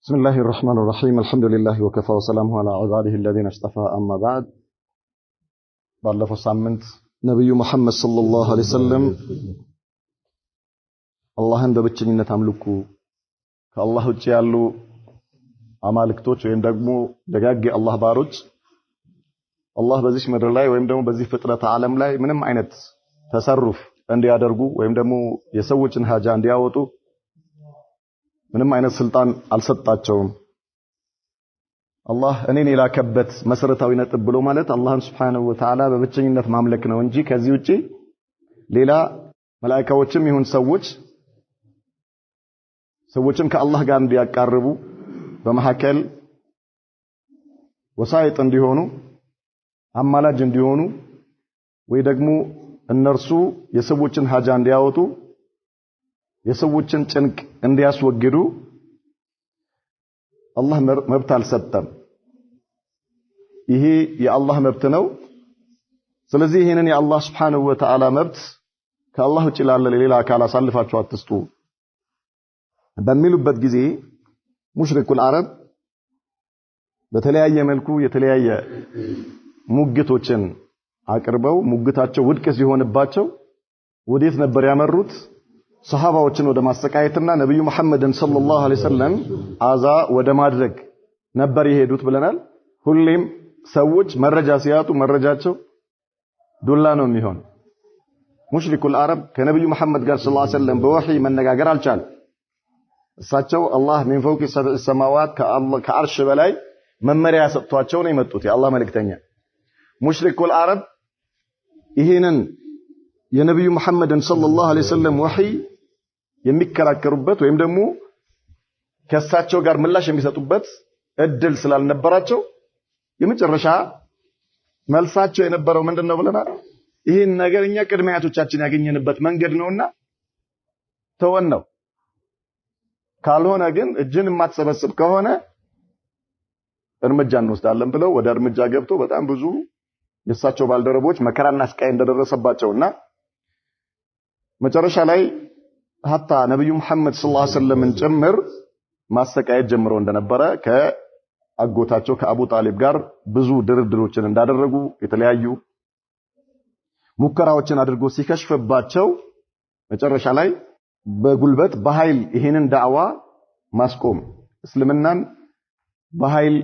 بسم الله الرحمن الرحيم الحمد لله وكفى وسلامه على عباده الذين اصطفى أما بعد ባለፈው ሳምንት ነብዩ መሐመድ ሰለላሁ ዐለይሂ ወሰለም አላህን በብቸኝነት አምልኩ ከአላህ ውጭ ያሉ አማልክቶች ወይም ደግሞ ደጋግ አላህ ባሮች አላህ በዚህ ምድር ላይ ወይም ደግሞ በዚህ ፍጥረት ዓለም ላይ ምንም አይነት ተሰሩፍ እንዲያደርጉ ወይም ደግሞ የሰዎችን ሀጃ እንዲያወጡ ምንም አይነት ስልጣን አልሰጣቸውም። አላህ እኔን የላከበት መሰረታዊ ነጥብ ብሎ ማለት አላህን Subhanahu Wa Ta'ala በብቸኝነት ማምለክ ነው እንጂ ከዚህ ውጪ ሌላ መላእክቶችም ይሁን ሰዎችን ከአላህ ጋር እንዲያቃርቡ በመሐከል ወሳይጥ እንዲሆኑ አማላጅ እንዲሆኑ ወይ ደግሞ እነርሱ የሰዎችን ሀጃ እንዲያወጡ የሰዎችን ጭንቅ እንዲያስወግዱ አላህ መብት አልሰጠም። ይሄ የአላህ መብት ነው። ስለዚህ ይሄንን የአላህ Subhanahu Wa Ta'ala መብት ከአላህ ውጭ ላለ ሌላ አካል አሳልፋችሁ አትስጡ በሚሉበት ጊዜ ሙሽሪኩል አረብ በተለያየ መልኩ የተለያየ ሙግቶችን አቅርበው ሙግታቸው ውድቅ ሲሆንባቸው ወዴት ነበር ያመሩት? ሰሃባዎችን ወደ ማሰቃየትና ነብዩ መሐመድን ሰለላሁ ዐለይሂ ወሰለም አዛ ወደ ማድረግ ነበር የሄዱት ብለናል። ሁሌም ሰዎች መረጃ ሲያጡ መረጃቸው ዱላ ነው የሚሆን። ሙሽሪኩል አረብ ከነብዩ መሐመድ ጋር ሰለላሁ ዐለይሂ ወሰለም በወህይ መነጋገር አልቻለም። እሳቸው አላህ من فوق سبع السماوات ከአርሽ በላይ መመሪያ ሰጥቷቸው ነው የመጡት የአላህ መልእክተኛ። ሙሽሪኩል አረብ ይሄንን የነብዩ መሐመድን ሰለላሁ ዐለይሂ ወሰለም ወህይ የሚከራከሩበት ወይም ደግሞ ከሳቸው ጋር ምላሽ የሚሰጡበት እድል ስላልነበራቸው የመጨረሻ መልሳቸው የነበረው ምንድነው ብለናል? ይሄን ነገር እኛ ቅድሚያቶቻችን ያገኘንበት መንገድ ነውና ተወን ነው። ካልሆነ ግን እጅን የማትሰበስብ ከሆነ እርምጃ እንወስዳለን ብለው ወደ እርምጃ ገብቶ በጣም ብዙ የሳቸው ባልደረቦች መከራና ስቃይ እንደደረሰባቸውና መጨረሻ ላይ ሀታ ነብዩ መሐመድ ሰለላሁ ዐለይሂ ወሰለም ጭምር ማሰቃየት ጀምሮ እንደነበረ ከአጎታቸው ከአቡ ጣሊብ ጋር ብዙ ድርድሮችን እንዳደረጉ የተለያዩ ሙከራዎችን አድርጎ ሲከሽፍባቸው መጨረሻ ላይ በጉልበት በኃይል ይሄንን ዳዕዋ ማስቆም እስልምናን በኃይል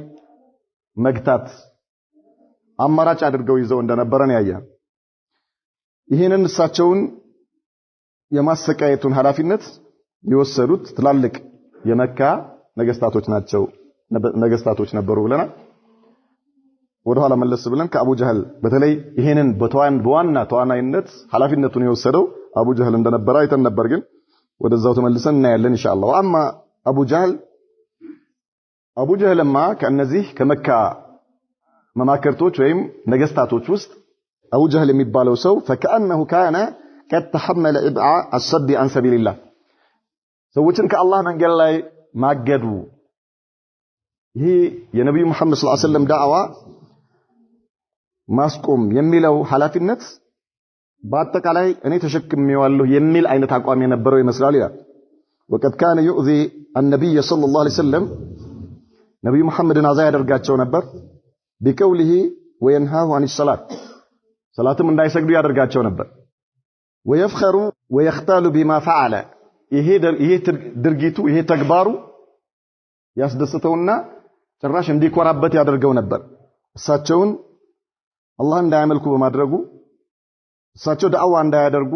መግታት አማራጭ አድርገው ይዘው እንደነበረን ያያል። ይሄንን እሳቸውን የማሰቃየቱን ኃላፊነት የወሰዱት ትላልቅ የመካ ነገስታቶች ነበሩ ብለናል። ወደ ኋላ መለስ ብለን ከአቡ ጀህል በተለይ ይሄንን በዋና ተዋናይነት ኃላፊነቱን የወሰደው አቡ ጀህል እንደነበረ አይተን ነበር። ግን ወደዛው ተመልሰን እናያለን ኢንሻአላህ። አማ አቡ ጀህልማ ከነዚህ ከመካ መማከርቶች ወይም ነገስታቶች ውስጥ አቡ ጀህል የሚባለው ሰው فكأنه كان قد تحمل إبعاء الصد عن سبيل الله ሰዎችን ከአላህ መንገድ ላይ ማገዱ ይሄ የነብዩ መሐመድ ሰለላሁ ዐለይሂ ወሰለም ዳዕዋ ማስቆም የሚለው ኃላፊነት በአጠቃላይ እኔ ተሸክሜዋለሁ የሚል አይነት አቋም የነበረው ይመስላል ይላል። وقد كان يؤذي النبي صلى الله عليه وسلم ነብዩ መሐመድን አዛ ያደርጋቸው ነበር بقوله وينهاه عن الصلاة صلاتም እንዳይሰግዱ ያደርጋቸው ነበር። ويفخر ويختال بما فعل ይሄ ድርጊቱ ይሄ ተግባሩ ያስደስተውና ጭራሽ እንዲኮራበት ያደርገው ነበር። እሳቸውን አላህ እንዳያመልኩ በማድረጉ እሳቸው ዳዕዋ እንዳያደርጉ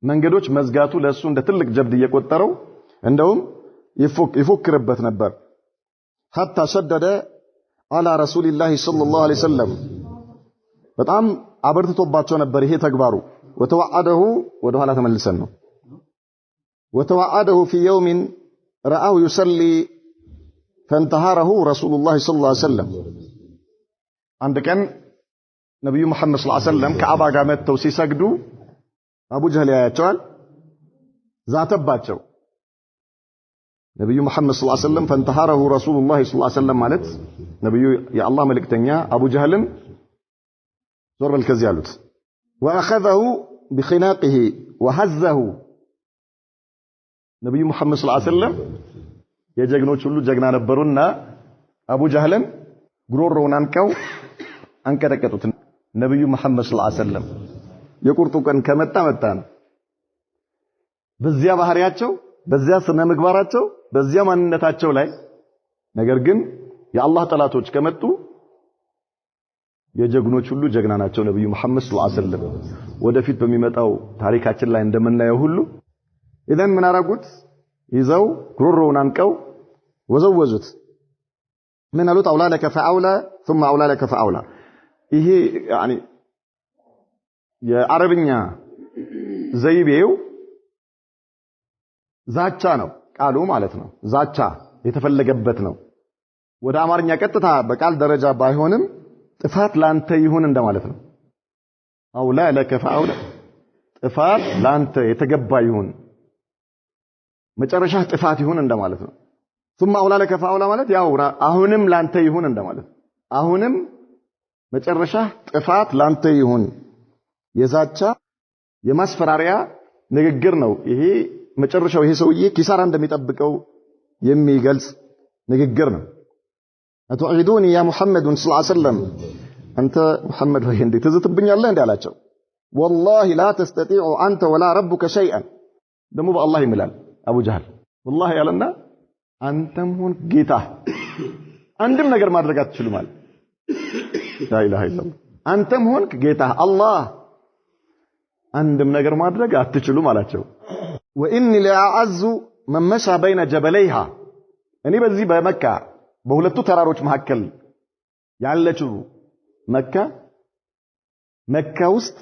መንገዶች መዝጋቱ ለሱ እንደ ትልቅ ጀብድ እየቆጠረው እንደውም ይፎክርበት ነበር። حتى شدد على رسول الله صلى الله عليه وسلم በጣም አበርትቶባቸው ነበር ይሄ ተግባሩ። وتوعده ወደ ኋላ ተመልሰን ነው وتوعده في يوم رآه يصلي فانتهره رسول الله صلى الله عليه وسلم አንድ ቀን ነብዩ መሐመድ ሰለላሁ ዐለይሂ ወሰለም ከአባ ጋር መጥተው ሲሰግዱ አቡ ጀህል ያያቸዋል፣ ዛተባቸው። ነብዩ መሐመድ ሰለላሁ ዐለይሂ ወሰለም فانتهره رسول الله صلى الله عليه وسلم ማለት ነብዩ የአላህ መልእክተኛ አቡ ጀህልን ዞር በል ከዚህ ያሉት واخذه بخناقه وهزه ነብዩ መሐመድ ሰለላሁ ዐለይሂ ወሰለም የጀግኖች ሁሉ ጀግና ነበሩና አቡ ጀህልን ጉሮሮውን አንቀው አንቀጠቀጡት። ነብዩ መሐመድ ሰለላሁ ዐለይሂ ወሰለም የቁርጡ ቀን ከመጣ መጣ ነው። በዚያ ባህሪያቸው፣ በዚያ ስነ ምግባራቸው፣ በዚያ ማንነታቸው ላይ ነገር ግን የአላህ ጠላቶች ከመጡ የጀግኖች ሁሉ ጀግና ናቸው ነብዩ መሐመድ ሰለላሁ ዐለይሂ ወሰለም። ወደፊት በሚመጣው ታሪካችን ላይ እንደምናየው ሁሉ ኢዘን ምን አረጉት? ይዘው ጉሮሮውን አንቀው ወዘወዙት። ምን አሉት? አውላ ለከ ፈአውላ ثم አውላ ለከ ፈአውላ። ይሄ ያኒ የአረብኛ ዘይቤው ዛቻ ነው ቃሉ ማለት ነው። ዛቻ የተፈለገበት ነው። ወደ አማርኛ ቀጥታ በቃል ደረጃ ባይሆንም ጥፋት ላንተ ይሁን እንደማለት ነው። አውላ ለከ ፈአውላ ጥፋት ላንተ የተገባ ይሁን፣ መጨረሻ ጥፋት ይሁን እንደማለት ነው። ثم አውላ ለከ ፈአውላ ማለት ያው አሁንም ላንተ ይሁን እንደማለት ነው። አሁንም መጨረሻ ጥፋት ላንተ ይሁን የዛቻ የማስፈራሪያ ንግግር ነው። ይሄ መጨረሻው ይሄ ሰውዬ ኪሳራ እንደሚጠብቀው የሚገልጽ ንግግር ነው። አትዑዱኒ ያ ሙሐመድ ሰለላሁ ዐለይሂ ወሰለም አንተ ሙሐመድ ሆይ እንዴት ትዝትብኛለህ እንዴ አላቸው። ወላሂ ላ ተስተጢዑ አንተ ወላ ረቡከ ሸይአን ደግሞ በአላህ ይምላል አቡ ጀህል ወላሂ ያለና አንተም ሆን ጌታ አንድም ነገር ማድረግ አትችሉም አለ። ላ ኢላሃ ኢላላህ አንተም ሆን ጌታ አላህ አንድም ነገር ማድረግ አትችሉም አላቸው። ወኢኒ ለአዐዙ መን መሻ በይነ ጀበለይሃ እኔ በዚህ በመካ በሁለቱ ተራሮች መካከል ያለችው መካ ውስጥ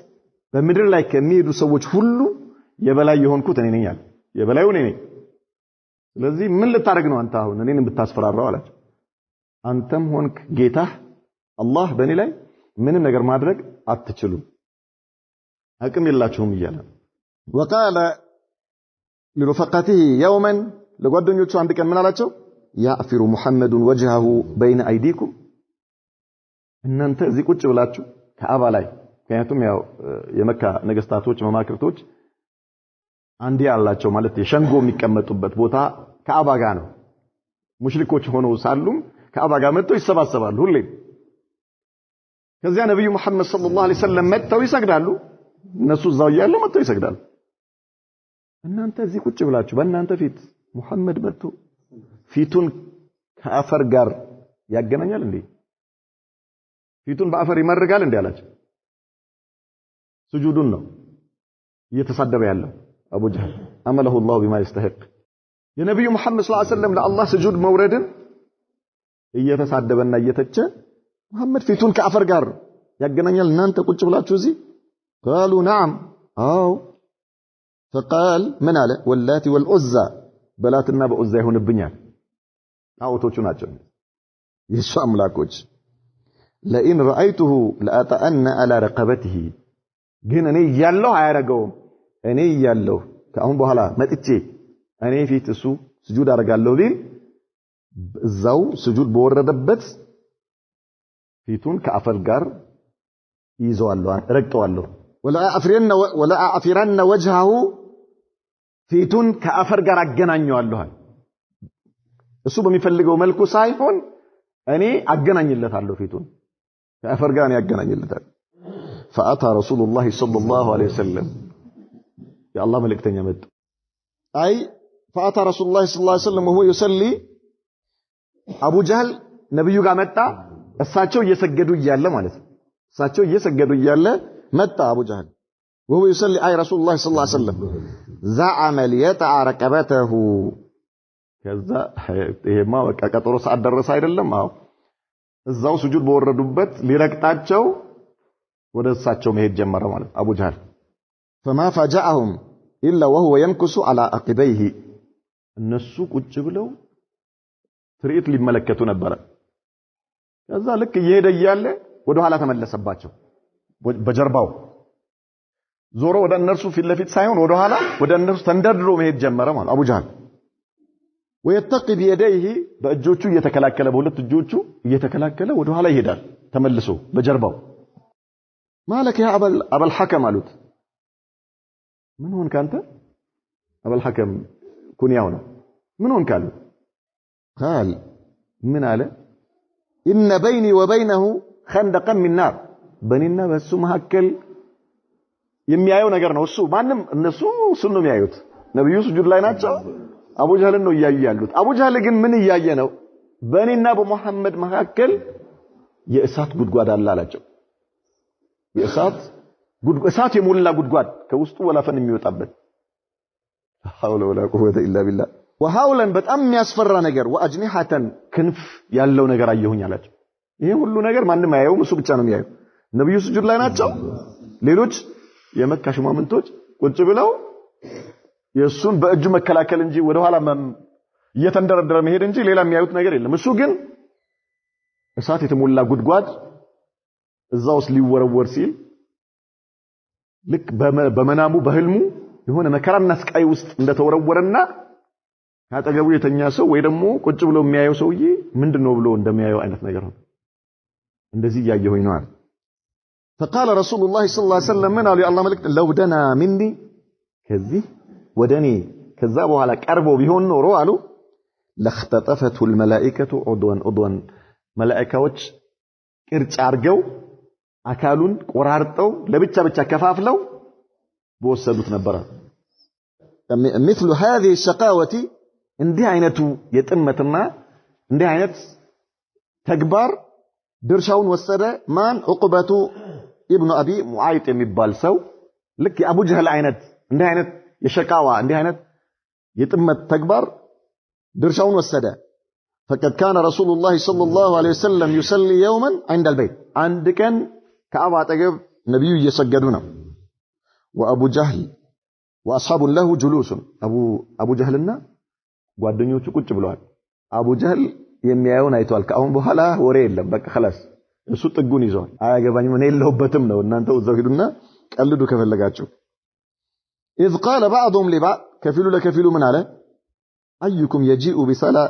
በምድር ላይ ከሚሄዱ ሰዎች ሁሉ የበላይ የሆንኩት እኔ ነኝ አለ። የበላዩ እኔ ነኝ። ስለዚህ ምን ልታደርግ ነው አንተ አሁን እኔን ብታስፈራራው አላቸው። አንተም ሆንክ ጌታህ አላህ በእኔ ላይ ምንም ነገር ማድረግ አትችሉም፣ አቅም የላችሁም እያለ ወቃለ لرفقته يوما ለጓደኞቹ አንድ ቀን ምን አላቸው? ያዕፊሩ ሙሐመዱን ወጅሃሁ በይነ አይዲኩም እናንተ እዚህ ቁጭ ብላችሁ ከአባ ላይ ምክንያቱም ያው የመካ ነገስታቶች መማክርቶች አንድ ያላቸው ማለት የሸንጎ የሚቀመጡበት ቦታ ከአባ ጋር ነው። ሙሽሪኮች ሆነው ሳሉም ከአባ ጋር መጥተው ይሰባሰባሉ ሁሌ። ከዚያ ነብዩ መሐመድ ሰለላሁ ዐለይሂ ወሰለም መጥተው ይሰግዳሉ። እነሱ እዛው እያሉ መጥተው ይሰግዳሉ። እናንተ እዚህ ቁጭ ብላችሁ በእናንተ ፊት ሙሐመድ መጥቶ ፊቱን ከአፈር ጋር ያገናኛል እንዴ? ፊቱን በአፈር ይመርጋል እንዴ አላቸው። ስጁዱን ነው እየተሳደበ ያለው አቡ ጀህል አመለሁ الله بما يستحق የነብዩ መሐመድ ሰለላሁ ዐለይሂ ወሰለም ለአላህ ስጁድ መውረድን እየተሳደበና እየተቸ መሐመድ ፊቱን ከአፈር ጋር ያገናኛል እናንተ ቁጭ ብላችሁ እዚህ قالوا نعم አው فقال من አለ ወላቲ ወልዑዛ በላትና በዑዛ ይሆንብኛል ጣዖቶቹ ናቸው የሱ አምላኮች ለኢን ረአይቱሁ ለአጣአና አላ ረቀበቲሂ ግን እኔ ያለው አያረገውም እኔ ያለው ከአሁን በኋላ መጥቼ እኔ ፊት እሱ ስጁድ አደርጋለሁ ቢል እዛው ስጁድ በወረደበት ፊቱን ከአፈር ጋር ይዘዋለሁ ረግጠዋለሁ ወላ አዕፊረነ ወጅሃሁ ፊቱን ከአፈር ጋር አገናኘዋለሁ እሱ በሚፈልገው መልኩ ሳይሆን እኔ አገናኝለታለሁ ፊቱን ከአፈር ጋር ያገናኝለታል። فأتى رسول الله صلى الله عليه وسلم يا الله ملكتني مد أي فأتى رسول الله صلى الله عليه وسلم وهو يصلي أبو جهل نبيو ጋር መጣ እሳቸው እየሰገዱ እያለ ማለት ነው እሳቸው እየሰገዱ እያለ መጣ አቡ ጀህል وهو يصلي أي رسول الله صلى الله عليه وسلم زعم ليتع ركبته ከዛ ይሄማ በቃ ቀጠሮ ሰዓት ደረሰ አይደለም አዎ እዛው ስጁድ በወረዱበት ሊረግጣቸው ወደ እሳቸው መሄድ ጀመረ ማለት አቡ ጀህል فما فجأهم إلا وهو ينكس على عقبيه እነሱ ቁጭ ብለው ትርኢት ሊመለከቱ ነበር። ከዛ ልክ እየሄደ እያለ ወደ ኋላ ተመለሰባቸው በጀርባው ዞሮ ወደ እነርሱ ፊት ለፊት ሳይሆን ወደ ኋላ ወደ እነርሱ ተንደርድሮ መሄድ ጀመረ ማለት አቡ ጀህል ويتقي بيديه በእጆቹ እየተከላከለ በሁለት እጆቹ እየተከላከለ ወደ ኋላ ይሄዳል ተመልሶ በጀርባው ማለክ ያ አበል ሐከም አሉት ምን ሆንክ አንተ አበል ሐከም ኩንያው ነው ምን ሆንክ አሉት قال من على إن بيني وبينه خندقا من نار بنينا بس مهكل የሚያየው ነገር ነው እሱ ማንም እነሱ እሱን ነው የሚያዩት ነብዩ ስጁድ ላይ ናቸው አቡ ጀህልን ነው እያዩ ያሉት አቡ ጀህል ግን ምን እያየ ነው በእኔና በመሐመድ መካከል የእሳት ጉድጓድ አለ አላቸው እሳት የሞላ ጉድጓድ ከውስጡ ወላፈን የሚወጣበት ሐውለ ወላ ቁወተ ኢላ ቢላህ ወሐውለን በጣም የሚያስፈራ ነገር ወአጅኒሐተን ክንፍ ያለው ነገር አየሁኝ አላቸው ይሄ ሁሉ ነገር ማንም አያየውም እሱ ብቻ ነው የሚያየው ነብዩ ስጁድ ላይ ናቸው ሌሎች የመካ ሽማምንቶች ቁጭ ብለው የሱን በእጁ መከላከል እንጂ ወደ ኋላ እየተንደረደረ መሄድ እንጂ ሌላ የሚያዩት ነገር የለም እሱ ግን እሳት የተሞላ ጉድጓድ እዛው ሊወረወር ሲል ልክ በመናሙ በህልሙ የሆነ መከራና ስቃይ ውስጥ እንደተወረወረና ያጠገቡ የተኛ ሰው ወይ ደግሞ ቁጭ ብሎ የሚያየው ሰውዬ ምንድነው ብሎ እንደሚያየው አይነት ነገር ነው እንደዚህ ያየሁኝ ነው አይደል فقال رسول الله صلى الله عليه وسلم من قال يا الله ملك لو دنا مني كذي ودني كذا በኋላ ቀርቦ ቢሆን ኖሮ አሉ لختطفته الملائكه عضوا መላእክቶች ቅርጽ አርገው አካሉን ቆራርጠው ለብቻ ብቻ ከፋፍለው በወሰዱት ነበር مثل هذه الشقاوه እንዲህ አይነቱ የጥመትና እንዲህ አይነት ተግባር ድርሻውን ወሰደ ማን ዑቅበቱ ኢብኑ አቢ ሙዓይጥ የሚባል ሰው ልክ የአቡ ጀህል አይነት እንዲህ አይነት የሸቃዋ እንዲህ አይነት የጥመት ተግባር ድርሻውን ወሰደ فقد كان رسول الله صلى الله عليه وسلم يصلي يوما عند البيت عند كان كعبة አጠገብ ነብዩ እየሰገዱ ነው وابو جهل واصحاب له جلوس ابو جهلنا ጓደኞቹ ቁጭ ብለዋል አቡ ጀህል የሚያየውን አይቷል ከአሁን በኋላ ወሬ የለም በቃ خلاص እሱ ጥጉን ይዟል አያገባኝም እኔ የለሁበትም ነው እናንተ እዛው ሄዱና ቀልዱ ከፈለጋችሁ اذ قال بعضهم لبعض كفيل لكفيل من على ايكم يجيء بصلاه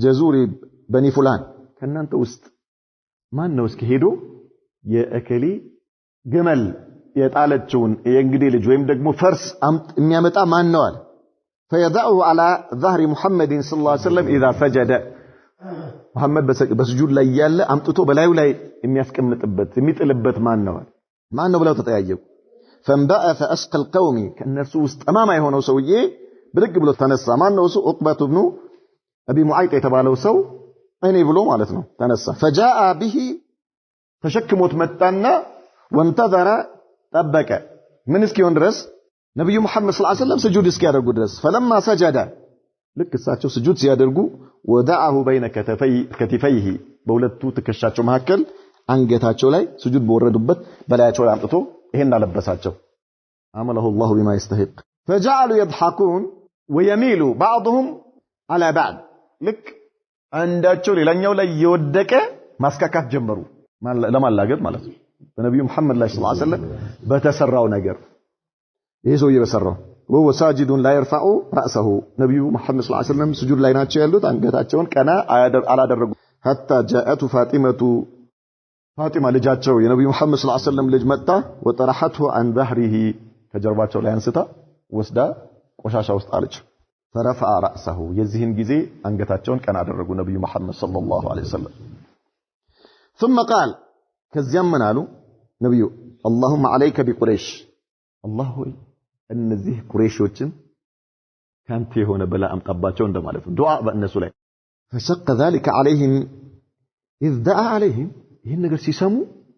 جزور بني فلان ከናንተ ውስጥ ማን ነው እስኪ ሄዶ የእከሊ ግመል የጣለችውን የእንግዲህ ልጅ ወይም ደግሞ ፈርስ የሚያመጣ ማን ነው አለ فيضعه على ظهر محمد صلى الله عليه وسلم اذا سجد محمد በስጁድ ላይ ያለ አምጥቶ በላዩ ላይ የሚያስቀምጥበት የሚጥልበት ማን ነው ብለው ተጠያየቁ فانبعث اسقى القوم ከነሱ ውስጥ ጠማማ የሆነው ሰውዬ ብድግ ብሎ ተነሳ ማን ነው እሱ ዑቅበቱ ኢብኑ አቢ ሙዓይጥ የተባለው ሰው እኔ ብሎ ማለት ነው ተነሳ فجاء به ተሸክሞት መጣና ወንተዘረ ጠበቀ ምን እስኪሆን ድረስ ነብዩ መሐመድ ሰለላሁ ዐለይሂ ወሰለም ስጁድ እስኪያደርጉ ድረስ فلما سجد ልክ እሳቸው ስጁድ ሲያደርጉ ወዳአሁ በይነ ከቲፈይሂ በሁለቱ ትከሻቸው መካከል አንገታቸው ላይ ስጁድ በወረዱበት በላያቸው ላይ አምጥቶ ይሄን አለበሳቸው አመለሁ الله بما يستحق فجعلوا يضحكون ويميل بعضهم على بعض ልክ አንዳቸው ሌላኛው ላይ እየወደቀ ማስካካት ጀመሩ ለማላገጥ ማለት ነው በነብዩ መሐመድ ሰለላሁ ዐለይሂ ወሰለም በተሰራው ነገር ይሄ ሰው እየበሰራው ወው ሳጅዱን لا يرفع رأسه ነብዩ መሐመድ ሰለላሁ ዐለይሂ ወሰለም ስጁድ ላይ ናቸው ያሉት አንገታቸውን ቀና አላደረጉ حتى جاءت ፋጢማ ልጃቸው የነብዩ መሐመድ ሰለላሁ ዐለይሂ ወሰለም ልጅ መጣ وطرحته عن ظهره ከጀርባቸው ላይ አንስታ ወስዳ ቆሻሻ ውስጥ አለች فرفع رأسه የዚህን ጊዜ አንገታቸውን ቀና አደረጉ ነብዩ መሐመድ ሰለላሁ ዐለይሂ ወሰለም ثم قال ከዚያም ምን አሉ ነብዩ اللهم عليك بقريش الله ሆይ እነዚህ ቁረይሾችን ካንተ የሆነ በላ አምጣባቸው እንደማለት ነው ዱዓ በእነሱ ላይ فشق ذلك عليهم اذ دعا عليهم ይሄን ነገር ሲሰሙ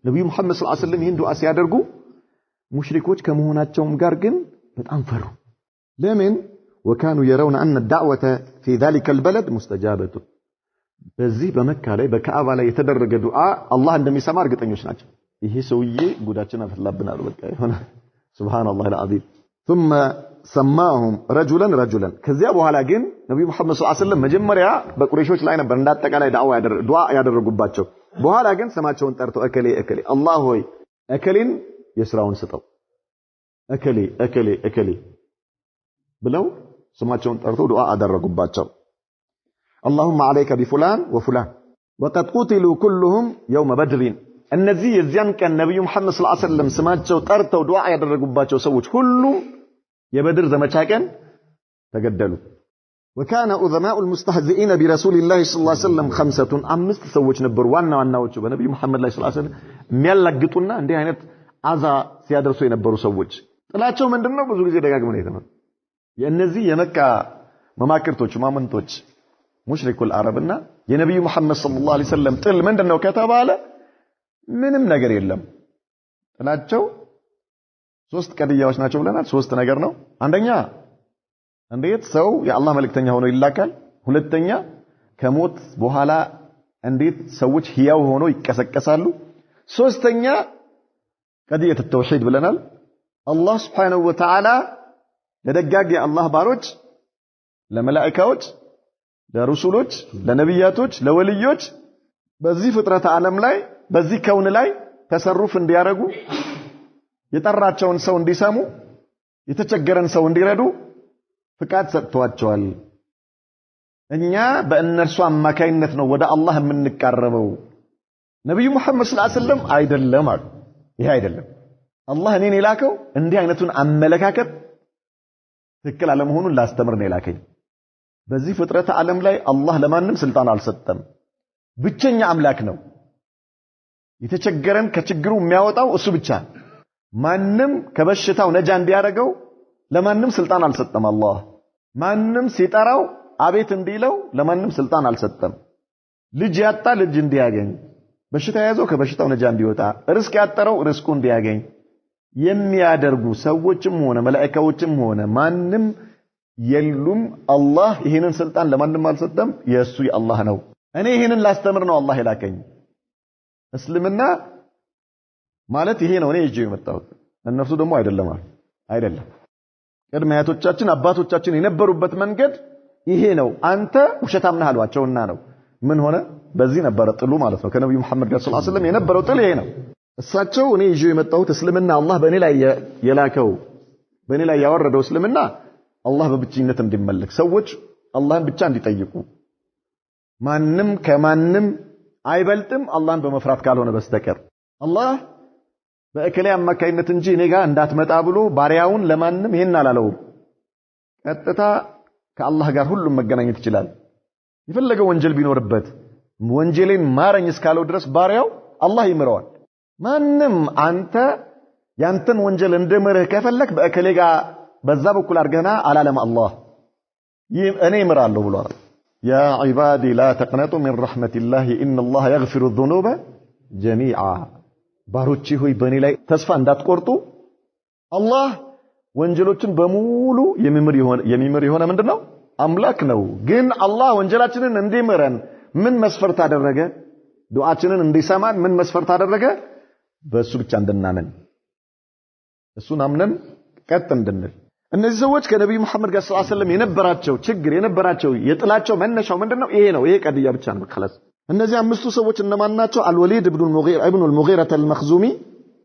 ነብዩ መሐመድ ሰለላሁ ዐለይሂ ወሰለም ይሄን ዱዓ ሲያደርጉ ሙሽሪኮች ከመሆናቸውም ጋር ግን በጣም ፈሩ ለምን وكانوا يرون ان الدعوه في ذلك البلد مستجابه በዚህ በመካ ላይ በካዕባ ላይ የተደረገ ዱዓ አላህ እንደሚሰማ እርግጠኞች ናቸው ይሄ ሰውዬ ጉዳችን አፈላብናል በቃ ይሆነ سبحان الله العظيم ثم سماهم رجلا ከዚያ በኋላ ግን ነብዩ መሐመድ ሰለላሁ ዐለይሂ ወሰለም መጀመሪያ በቁረይሾች ላይ ነበር እንዳጠቃላይ ዱዓ ያደረጉባቸው በኋላ ግን ስማቸውን ጠርተው እከሌ አላህ ሆይ እከሌን የሥራውን ስጠው እከሌ ብለው ስማቸውን ጠርተው ዱዓ አደረጉባቸው اللهم عليك بفلان وفلان وقد قتلوا كلهم يوم بدر እነዚህ የዚያን ቀን ነብዩ መሐመድ ሰለላሁ ዐለይሂ ወሰለም ስማቸው ጠርተው ዱዓ ያደረጉባቸው ሰዎች ሁሉ የበድር ዘመቻ ቀን ተገደሉ وكان عظماء المستهزئين برسول الله صلى الله عليه وسلم 5 አምስት ሰዎች ነበሩ ዋናዎቹ በነብዩ መሐመድ ላይ ሰለላሁ ዐለይሂ ወሰለም የሚያላግጡና እንዲህ አይነት አዛ ሲያደርሱ የነበሩ ሰዎች ጥላቸው ምንድነው ብዙ ጊዜ ደጋግመን የተመ የእነዚህ የመካ መማክርቶች ማመንቶች ሙሽሪኩል አረብና የነብዩ መሐመድ ሰለላሁ ዐለይሂ ወሰለም ጥል ምንድነው ከተባለ ምንም ነገር የለም ጥላቸው ሶስት ቀድያዎች ናቸው ብለናል ሶስት ነገር ነው አንደኛ እንዴት ሰው የአላህ መልእክተኛ ሆኖ ይላካል ሁለተኛ ከሞት በኋላ እንዴት ሰዎች ህያው ሆኖ ይቀሰቀሳሉ ሶስተኛ ቀድየት ተውሂድ ብለናል አላህ Subhanahu Wa Ta'ala ለደጋግ የአላህ ባሮች ለመላእክቶች ለረሱሎች ለነብያቶች ለወልዮች በዚህ ፍጥረት ዓለም ላይ በዚህ ከውን ላይ ተሰሩፍ እንዲያረጉ የጠራቸውን ሰው እንዲሰሙ የተቸገረን ሰው እንዲረዱ ፍቃድ ሰጥቷቸዋል እኛ በእነርሱ አማካይነት ነው ወደ አላህ የምንቀርበው ነብዩ መሐመድ ሰለላሁ ዐለይሂ ወሰለም አይደለም አሉ ይሄ አይደለም አላህ እኔን የላከው እንዲህ አይነቱን አመለካከት ትክክል አለመሆኑን ላስተምር ነው የላከኝ በዚህ ፍጥረት ዓለም ላይ አላህ ለማንም ስልጣን አልሰጠም ብቸኛ አምላክ ነው የተቸገረን ከችግሩ የሚያወጣው እሱ ብቻ ማንም ከበሽታው ነጃ እንዲያረጋው ለማንም ስልጣን አልሰጠም አላህ ማንም ሲጠራው አቤት እንዲለው ለማንም ስልጣን አልሰጠም ልጅ ያጣ ልጅ እንዲያገኝ በሽታ ያዘው ከበሽታው ነጃ እንዲወጣ ርስቅ ያጠረው ርስቁ እንዲያገኝ የሚያደርጉ ሰዎችም ሆነ መላእክቶችም ሆነ ማንም የሉም አላህ ይሄንን ስልጣን ለማንም አልሰጠም የሱ የአላህ ነው እኔ ይሄንን ላስተምር ነው አላህ የላከኝ እስልምና ማለት ይሄ ነው እኔ እጄው የመጣሁት እነሱ ደግሞ አይደለም ቀድማያቶቻችን አባቶቻችን የነበሩበት መንገድ ይሄ ነው አንተ ውሸታም ነህ አሏቸውና ነው ምን ሆነ በዚህ ነበር ጥሉ ማለት ነው ከነብዩ መሐመድ ጋር ሰለላሁ ዐለይሂ ወሰለም የነበረው ጥል ይሄ ነው እሳቸው እኔ እጄው የመጣሁት እስልምና አላህ በእኔ ላይ የላከው በእኔ ላይ ያወረደው እስልምና አላህ በብቸኝነት እንዲመለክ ሰዎች አላህን ብቻ እንዲጠይቁ ማንም ከማንም አይበልጥም አላህን በመፍራት ካልሆነ በስተቀር አላህ በእከሌ አማካይነት እንጂ እኔ ጋር እንዳትመጣ ብሎ ባሪያውን ለማንም ይሄን አላለው ቀጥታ ከአላህ ጋር ሁሉም መገናኘት ይችላል የፈለገው ወንጀል ቢኖርበት ወንጀሌን ማረኝ እስካለው ድረስ ባሪያው አላህ ይምረዋል ማንም አንተ ያንተን ወንጀል እንደምርህ ከፈለክ በእከሌ ጋር በዛ በኩል አርገና አላለም አላህ እኔ እምራለሁ ብሏል ያ ዒባዲ ላ ተቅነጡ ሚን ረሕመቲላህ ኢነላህ የግፊሩ ዙኑበ ጀሚዓ ባሮቼ ሆይ በእኔ ላይ ተስፋ እንዳትቆርጡ አላህ ወንጀሎችን በሙሉ የሚምር የሆነ ምንድነው አምላክ ነው ግን አላህ ወንጀላችንን እንዲምረን ምን መስፈርት አደረገ ዱዓችንን እንዲሰማን ምን መስፈርት አደረገ በሱ ብቻ እንድናመን እሱን አምነን ቀጥ እንድንል እነዚህ ሰዎች ከነብዩ መሐመድ ጋር ሰለላሁ ዐለይሂ ወሰለም የነበራቸው ችግር የነበራቸው የጥላቸው መነሻው ምንድነው ይሄ ነው ይሄ ቀድያ ብቻ ነው خلاص እነዚህ አምስቱ ሰዎች እነማን ናቸው አልወሊድ ኢብኑ አልሙጊራ አልመኽዙሚ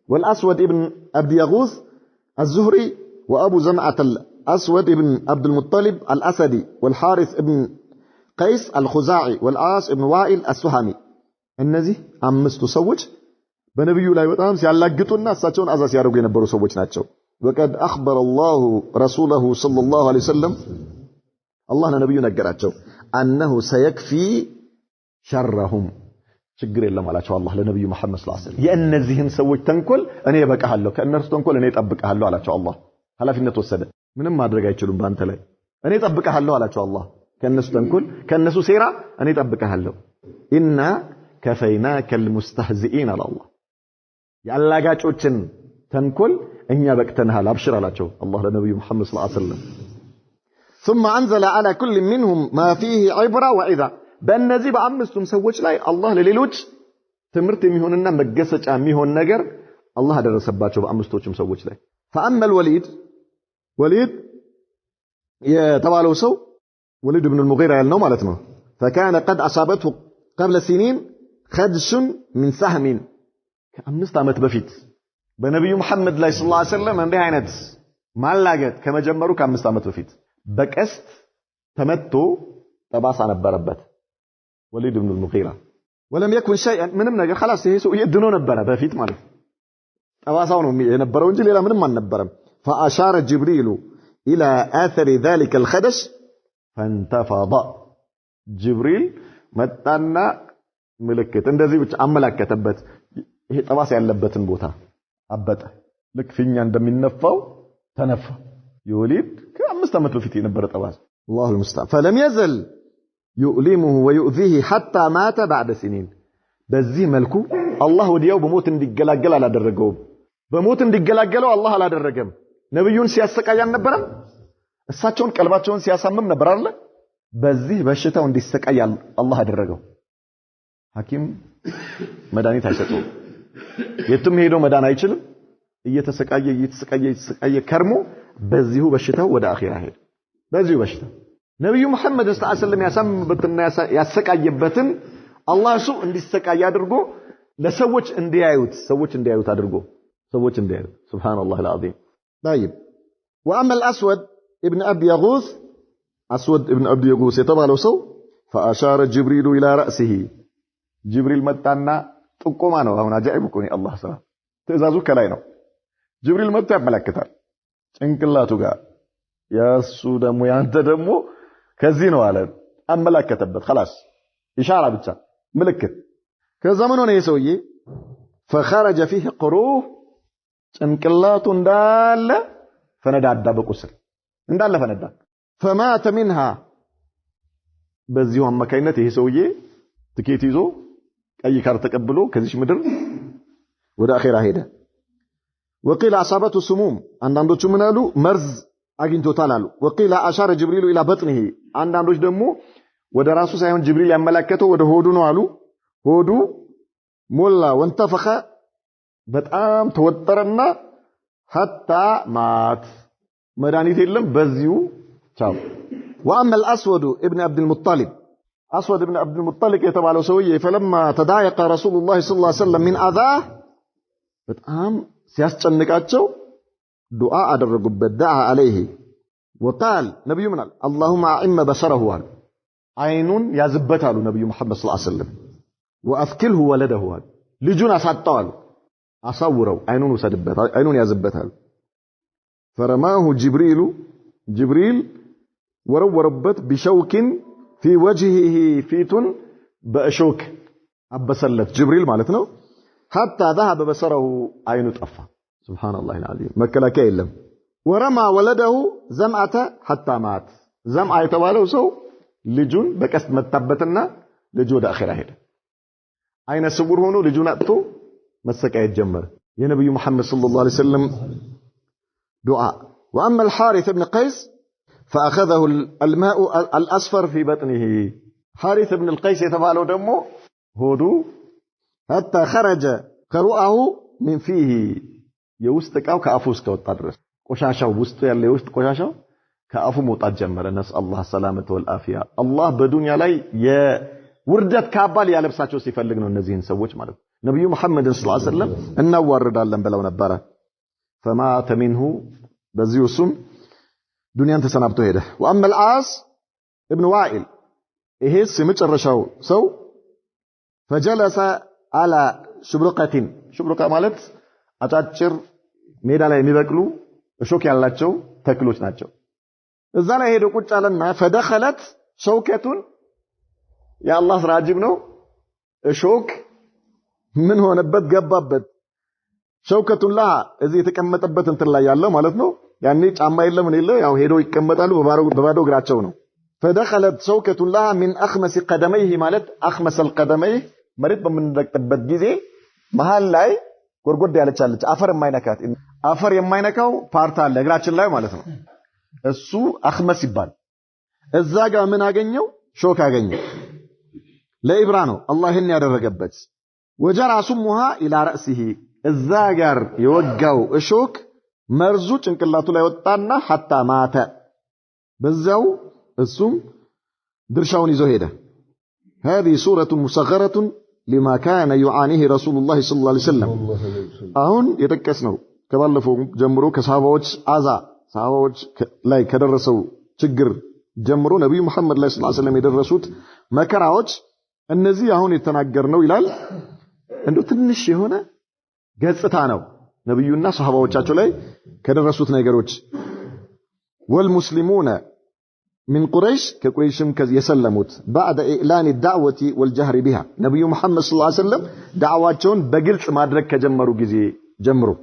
والاسود ابن عبد يغوث الزهري وابو زمعة الاسود ابن عبد المطلب الاسدي والحارث ابن قيس الخزاعي والعاص ابن وائل السهمي እነዚህ አምስቱ ሰዎች በነብዩ ላይ በጣም ሲያላግጡና እሳቸውን አዛዝ ያደርጉ የነበሩ ሰዎች ናቸው وقد اخبر الله رسوله صلى الله عليه وسلم الله ለነብዩ ነገራቸው انه سيكفي شرهم ችግር የለም አላቸው አላህ ለነብዩ መሐመድ ሰለላሁ ዐለይሂ ወሰለም የእነዚህን ሰዎች ተንኮል እኔ እበቃለሁ ከእነርሱ ተንኮል እኔ እጠብቃለሁ አላቸው አላህ ኃላፊነት ወሰደ ምንም ማድረግ አይችሉም ባንተ ላይ እኔ እጠብቃለሁ አላቸው አላህ ከእነሱ ተንኮል ከእነሱ ሴራ እኔ እጠብቃለሁ ኢና ከፈይናከ المستهزئين አላህ ያላጋጮችን ተንኮል እኛ በቅተናል አብሽር አላቸው አላህ ለነብዩ መሐመድ ሰለላሁ ዐለይሂ ወሰለም ثم انزل على كل منهم ما فيه عبره وعظه በእነዚህ በአምስቱም ሰዎች ላይ አላህ ለሌሎች ትምህርት የሚሆንና መገሰጫ የሚሆን ነገር አላህ አደረሰባቸው በአምስቶቹም ሰዎች ላይ فاما الوليد وليد የተባለው ሰው وليد ابن المغيرة ያልነው ማለት ነው فكان قد اصابته قبل سنين خدش من سهم ከአምስት ዓመት በፊት በነብዩ መሐመድ ላይ ሰለላሁ ዐለይሂ ወሰለም እንዲህ አይነት ማላገጥ ከመጀመሩ ከአምስት ዓመት በፊት በቀስት ተመቶ ጠባሳ ነበረበት وليد بن المغيرة ولم يكن شيئا ምንም ነገር خلاص ይሄ ሰው ይድኖ ነበር በፊት ማለት ጠባሳው ነው የነበረው እንጂ ሌላ ምንም አልነበረም فاشار جبريل الى اثر ذلك الخدش ፈንተፈض ጅብሪል መጣና ምልክት እንደዚህ ብቻ አመላከተበት ይሄ ጠባሳ ያለበትን ቦታ አበጠ ልክ ፊኛ እንደሚነፋው ተነፋ የወሊድ ከ5 ዓመት በፊት የነበረ ጠባሳ الله المستعان فلم يزل يؤلمه ويؤذيه حتى مات بعد سنين በዚህ መልኩ አላህ ወዲያው በሞት እንዲገላገል አላደረገውም በሞት እንዲገላገለው አላህ አላደረገም ነብዩን ሲያሰቃይ አልነበረም እሳቸውን ቀልባቸውን ሲያሳምም ነበር አይደል በዚህ በሽታው እንዲሰቃይ አላህ አደረገው ሐኪም መድኃኒት አይሰጠው የትም ሄዶ መዳን አይችልም እየተሰቃየ ከርሞ በዚሁ በሽታው ወደ አኺራ ሄደ በዚሁ በሽታ ነብዩ መሐመድ ሰለላሁ ዐለይሂ ወሰለም ያሳምበትና ያሰቃየበትን አላህ እሱ እንዲሰቃይ አድርጎ ለሰዎች እንዲያዩት አድርጎ ሰዎች እንዲያዩት ሱብሃንአላህ العظيم طيب واما الاسود ابن ابي يغوث اسود ابن ابي يغوث የተባለው ሰው فاشار جبريل الى راسه جبريل መጣና ጥቆማ ነው አሁን አጃኢብ እኮ ነው አላህ ሰላም ትእዛዙ ከላይ ነው ጅብሪል መጣ ያመለክታል ጭንቅላቱ ጋር ያሱ ደሞ ያንተ ደሞ ከዚህ ነው አለ አመለከተበት خلاص ኢሻራ ብቻ ምልክት ከዛ ምን ሆነ የሰውዬ فخرج فيه قروح ጭንቅላቱ እንዳለ ፈነዳዳ በቁስል እንዳለ ፈነዳ فمات منها በዚሁ አማካይነት ይሄ ሰውዬ ትኬት ይዞ ቀይ ካርት ተቀብሎ ከዚህ ምድር ወደ አኺራ ሄደ وقيل اصابته سموم አንዳንዶቹ ምን አሉ መርዝ አግኝቶታል አሉ وقيل اشار جبريل الى بطنه አንዳንዶች ደግሞ ወደ ራሱ ሳይሆን ጅብሪል ያመለከተው ወደ ሆዱ ነው አሉ ሆዱ ሞላ ወንተፈخ በጣም ተወጠረና حتى مات መድኃኒት የለም በዚሁ ቻው واما الاسود ابن عبد المطلب اسود ابن عبد المطلب የተባለው ሰውዬ فلما تضايق رسول الله صلى الله عليه وسلم من اذاه በጣም ሲያስጨንቃቸው ዱዓ አደረጉበት دعا عليه وقال ነብዩ ምናል اللهم اعم بصره አይኑን ያዝበታሉ ነብዩ መሐመድ ሰለላሁ ዐለይሂ ወሰለም واثكله ولده ልጁን አሳጣው አሳውረው አይኑን ወሰድበት አይኑን ያዝበታል فرماه جبريل ወረወረበት بشوك في وجهه فيتن በእሾክ አበሰለት ጅብሪል ማለት ነው حتى ذهب بصره አይኑ ጠፋ سبحان الله العظيم መከላከያ የለም ورمى ولده زمعة حتى مات زمعة የተባለው ሰው ልጁን በቀስት መጣበትና ልጁ ወደ አኺራ ሄደ አይነ ስውር ሆኖ ልጁን አጥቶ መሰቃየት ጀመረ የነብዩ መሐመድ ሰለላሁ ዐለይሂ ወሰለም ዱዓ واما الحارث بن قيس فاخذه الماء الاصفر في بطنه حارث بن القيس የተባለው ደግሞ ሆዱ حتى خرج قرؤه من فيه የውስጥ ቃው ከአፉ እስከወጣ ድረስ ቆሻሻው ውስጥ ያለ የውስጥ ቆሻሻው ከአፉ መውጣት ጀመረ ነስአላህ ሰላመተ ወልአፊያ አላህ በዱንያ ላይ የውርደት ካባል ያለብሳቸው ሲፈልግ ነው እነዚህን ሰዎች ማለት ነብዩ መሐመድ ሰለላሁ ዐለይሂ ወሰለም እናዋርዳለን ብለው ነበር فمات منه በዚሁ እሱም ዱንያን ተሰናብቶ ሄደ واما العاص ابن وائل ይሄስ የመጨረሻው ሰው فجلس على شبرقة ማለት አጫጭር ሜዳ ላይ የሚበቅሉ እሾክ ያላቸው ተክሎች ናቸው እዛ ላይ ሄዶ ቁጭ አለና فدخلت شوكة يا الله ስራ አጂብ ነው እሾክ ምን ሆነበት ገባበት شوكة لها እዚህ የተቀመጠበት እንትን ላይ ያለው ማለት ነው ያኔ ጫማ የለም ምን የለው ያው ሄዶ ይቀመጣሉ በባዶ እግራቸው ነው فدخلت شوكة لها من اخمس قدميه ማለት اخمس القدميه መሬት በምንረግጥበት ጊዜ መሃል ላይ ጎርጎድ ያለቻለች አፈር የማይነካው ፓርት አለ እግራችን ላይ ማለት ነው እሱ አخመስ ይባል እዛ ጋር ምን አገኘው ሾክ አገኘው ለኢብራ ነው አላህን ያደረገበት ወጀራ ሱሙሃ ኢላ رأسه እዛ ጋር የወጋው እሾክ መርዙ ጭንቅላቱ ላይ ወጣና حتى ማተ በዛው እሱም ድርሻውን ይዞ ሄደ هذه سورة مصغرة لما كان يعانيه رسول الله صلى الله عليه وسلم አሁን የተከስነው ከባለፈው ጀምሮ ከሳሃባዎች ሳሃባዎች ላይ ከደረሰው ችግር ጀምሮ ነብዩ መሐመድ ላይ ሰለላሁ ዐለይሂ ወሰለም የደረሱት መከራዎች እነዚህ አሁን የተናገርነው ይላል እንዴ ትንሽ የሆነ ገጽታ ነው ነብዩና ሳሃባዎቻቸው ላይ ከደረሱት ነገሮች والمسلمون من قريش كقريشم يسلموت بعد إعلان الدعوة والجهر بها نبي محمد صلى الله عليه وسلم دعواتهم بقلت مادرك كجمروا جزي جمروا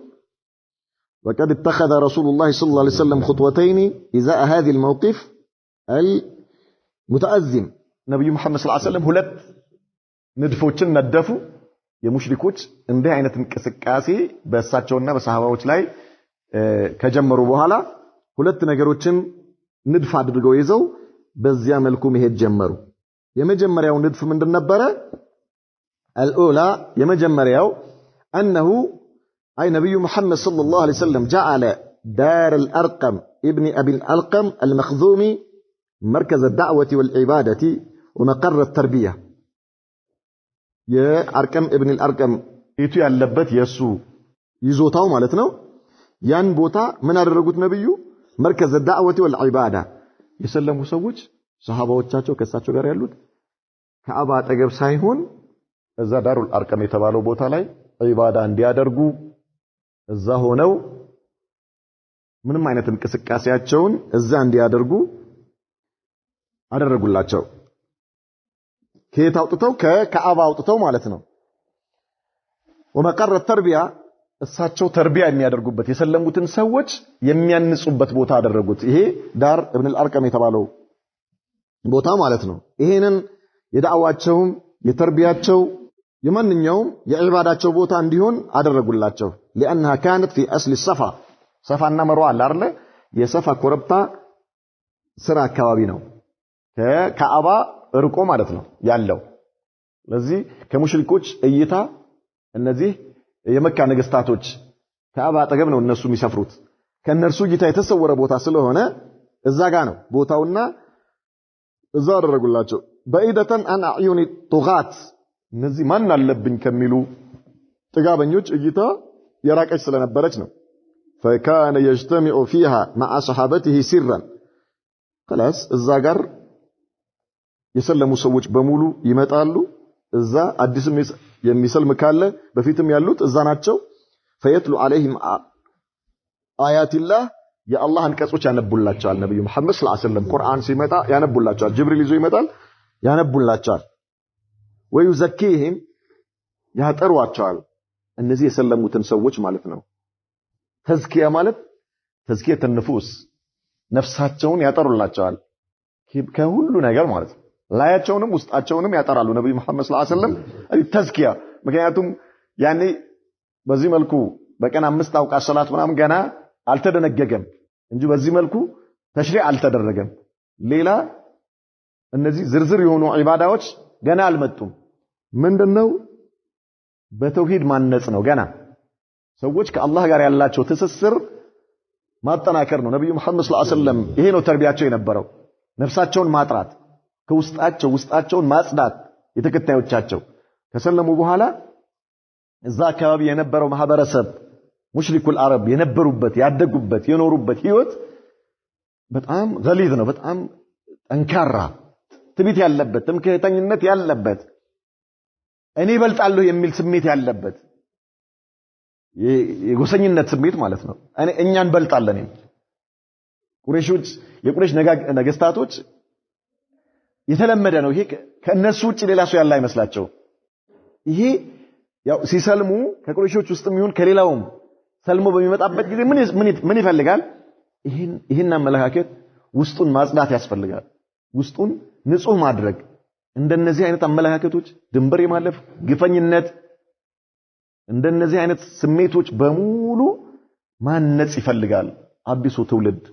وقد اتخذ رسول الله صلى الله عليه وسلم خطوتين إزاء هذه الموقف المتأزم نبي محمد صلى الله عليه وسلم هلت ندفوچن ندفو የሙሽሪኮች እንደ አይነት እንቅስቃሴ በእሳቸውና በሰሃባዎች ላይ ከጀመሩ በኋላ ሁለት ነገሮችን ንድፍ አድርገው ይዘው በዚያ መልኩ መሄድ ጀመሩ የመጀመሪያው ንድፍ ምንድን ነበረ الأولى የመጀመሪያው أنه أي نبي محمد صلى الله عليه وسلم جعل دار الأرقم ابن أبي الأرقم المخزومي مركز الدعوة والعبادة ومقر التربية የአርቀም ኢብኑ አልአርቀም እቱ ያለበት የሱ ይዞታው ማለት ነው ያን ቦታ ምን አደረጉት ነብዩ مركز الدعوة والعبادة የሰለሙ ሰዎች ሰሃባዎቻቸው ከሳቸው ጋር ያሉት ከአባ አጠገብ ሳይሆን እዛ ዳሩል አርቀም የተባለው ቦታ ላይ ዒባዳ እንዲያደርጉ እዛ ሆነው ምንም አይነት እንቅስቃሴያቸውን እዛ እንዲያደርጉ አደረጉላቸው ከየት አውጥተው ከካዕባ አውጥተው ማለት ነው ወመቀረ ተርቢያ እሳቸው ተርቢያ የሚያደርጉበት የሰለሙትን ሰዎች የሚያንጹበት ቦታ አደረጉት ይሄ ዳር ኢብኑ አልአርቀም የተባለው ቦታ ማለት ነው ይሄንን የዳዕዋቸው የተርቢያቸው የማንኛውም የዒባዳቸው ቦታ እንዲሆን አደረጉላቸው لانها كانت في اصل الصفا صفاና መርዋ አለ አይደል የሰፋ ኮረብታ ስራ አካባቢ ነው ከካዕባ ርቆ ማለት ነው ያለው ለዚህ ከሙሽሪኮች እይታ እነዚህ የመካ ነገስታቶች ካዕባ አጠገብ ነው እነሱ የሚሰፍሩት ከነርሱ እይታ የተሰወረ ቦታ ስለሆነ እዛ ጋር ነው ቦታውና እዛ አደረጉላቸው በኢደተን አን አዩኒ ጡጋት እነዚህ ማን አለብኝ ከሚሉ ጥጋበኞች እይታ የራቀች ስለነበረች ነው فكان يجتمع فيها مع صحابته سرا خلاص እዛ ጋር የሰለሙ ሰዎች በሙሉ ይመጣሉ እዛ አዲስም የሚሰልም ካለ በፊትም ያሉት እዛ ናቸው فيتلو عليهم آيات الله يا الله አንቀጾች ያነቡላቸዋል ነብዩ መሐመድ ሰለላሁ ዐለይሂ ወሰለም ቁርአን ሲመጣ ያነቡላቸዋል ጅብሪል ይዞ ይመጣል ያነቡላቸዋል ويزكيهم ያጠሯቸዋል እነዚህ የሰለሙትን ሰዎች ማለት ነው ተዝኪያ ማለት ተዝኪየተ ንፉስ ነፍሳቸውን ያጠሩላቸዋል ከሁሉ ነገር ማለት ነው ላያቸውንም ውስጣቸውንም ያጠራሉ ነብዩ መሐመድ ሰለላሁ ዐለይሂ ወሰለም ተዝኪያ ምክንያቱም ያኔ በዚህ መልኩ በቀን 5 አውቃት ሶላት ምናምን ገና አልተደነገገም እንጂ በዚህ መልኩ ተሽሪዕ አልተደረገም ሌላ እነዚህ ዝርዝር የሆኑ ዒባዳዎች ገና አልመጡም ምንድነው በተውሂድ ማነጽ ነው ገና ሰዎች ከአላህ ጋር ያላቸው ትስስር ማጠናከር ነው ነብዩ መሐመድ ሰለላሁ ዐለይሂ ወሰለም ይሄ ነው ተርቢያቸው የነበረው ነፍሳቸውን ማጥራት ከውስጣቸው ውስጣቸውን ማጽዳት የተከታዮቻቸው ከሰለሙ በኋላ እዛ አካባቢ የነበረው ማህበረሰብ ሙሽሪኩል አረብ የነበሩበት ያደጉበት የኖሩበት ህይወት በጣም ገሊዝ ነው በጣም ጠንካራ ትቢት ያለበት ትምክህተኝነት ያለበት እኔ በልጣለሁ የሚል ስሜት ያለበት የጎሰኝነት ስሜት ማለት ነው እኛን በልጣለን ቁረይሾች የቁረይሽ ነገስታቶች የተለመደ ነው ይሄ ከነሱ ውጪ ሌላ ሰው ያለ አይመስላቸው ይሄ ያው ሲሰልሙ ከቁረይሾች ውስጥም ይሁን ከሌላውም ሰልሞ በሚመጣበት ጊዜ ምን ይፈልጋል ይሄን አመለካከት ውስጡን ማጽዳት ያስፈልጋል ውስጡን ንጹህ ማድረግ እንደነዚህ አይነት አመለካከቶች ድንበር የማለፍ ግፈኝነት እንደነዚህ አይነት ስሜቶች በሙሉ ማነጽ ይፈልጋል አዲሱ ትውልድ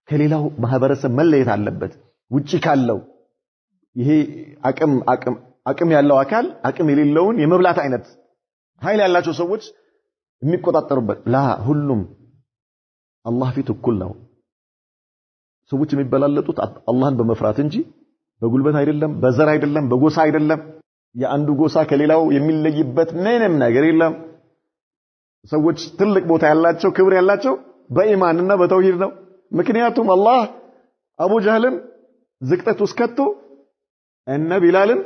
ከሌላው ማህበረሰብ መለየት አለበት ውጪ ካለው ይሄ አቅም ያለው አካል አቅም የሌለውን የመብላት አይነት ኃይል ያላቸው ሰዎች የሚቆጣጠሩበት ላ ሁሉም አላህ ፊት እኩል ነው ሰዎች የሚበላለጡት አላህን በመፍራት እንጂ በጉልበት አይደለም በዘር አይደለም በጎሳ አይደለም የአንዱ ጎሳ ከሌላው የሚለይበት ምንም ነገር የለም ሰዎች ትልቅ ቦታ ያላቸው ክብር ያላቸው በኢማንና በተውሂድ ነው ምክንያቱም አላህ አቡ ጀህልን ዝቅጠት ውስጥ ከቶ እነ ቢላልን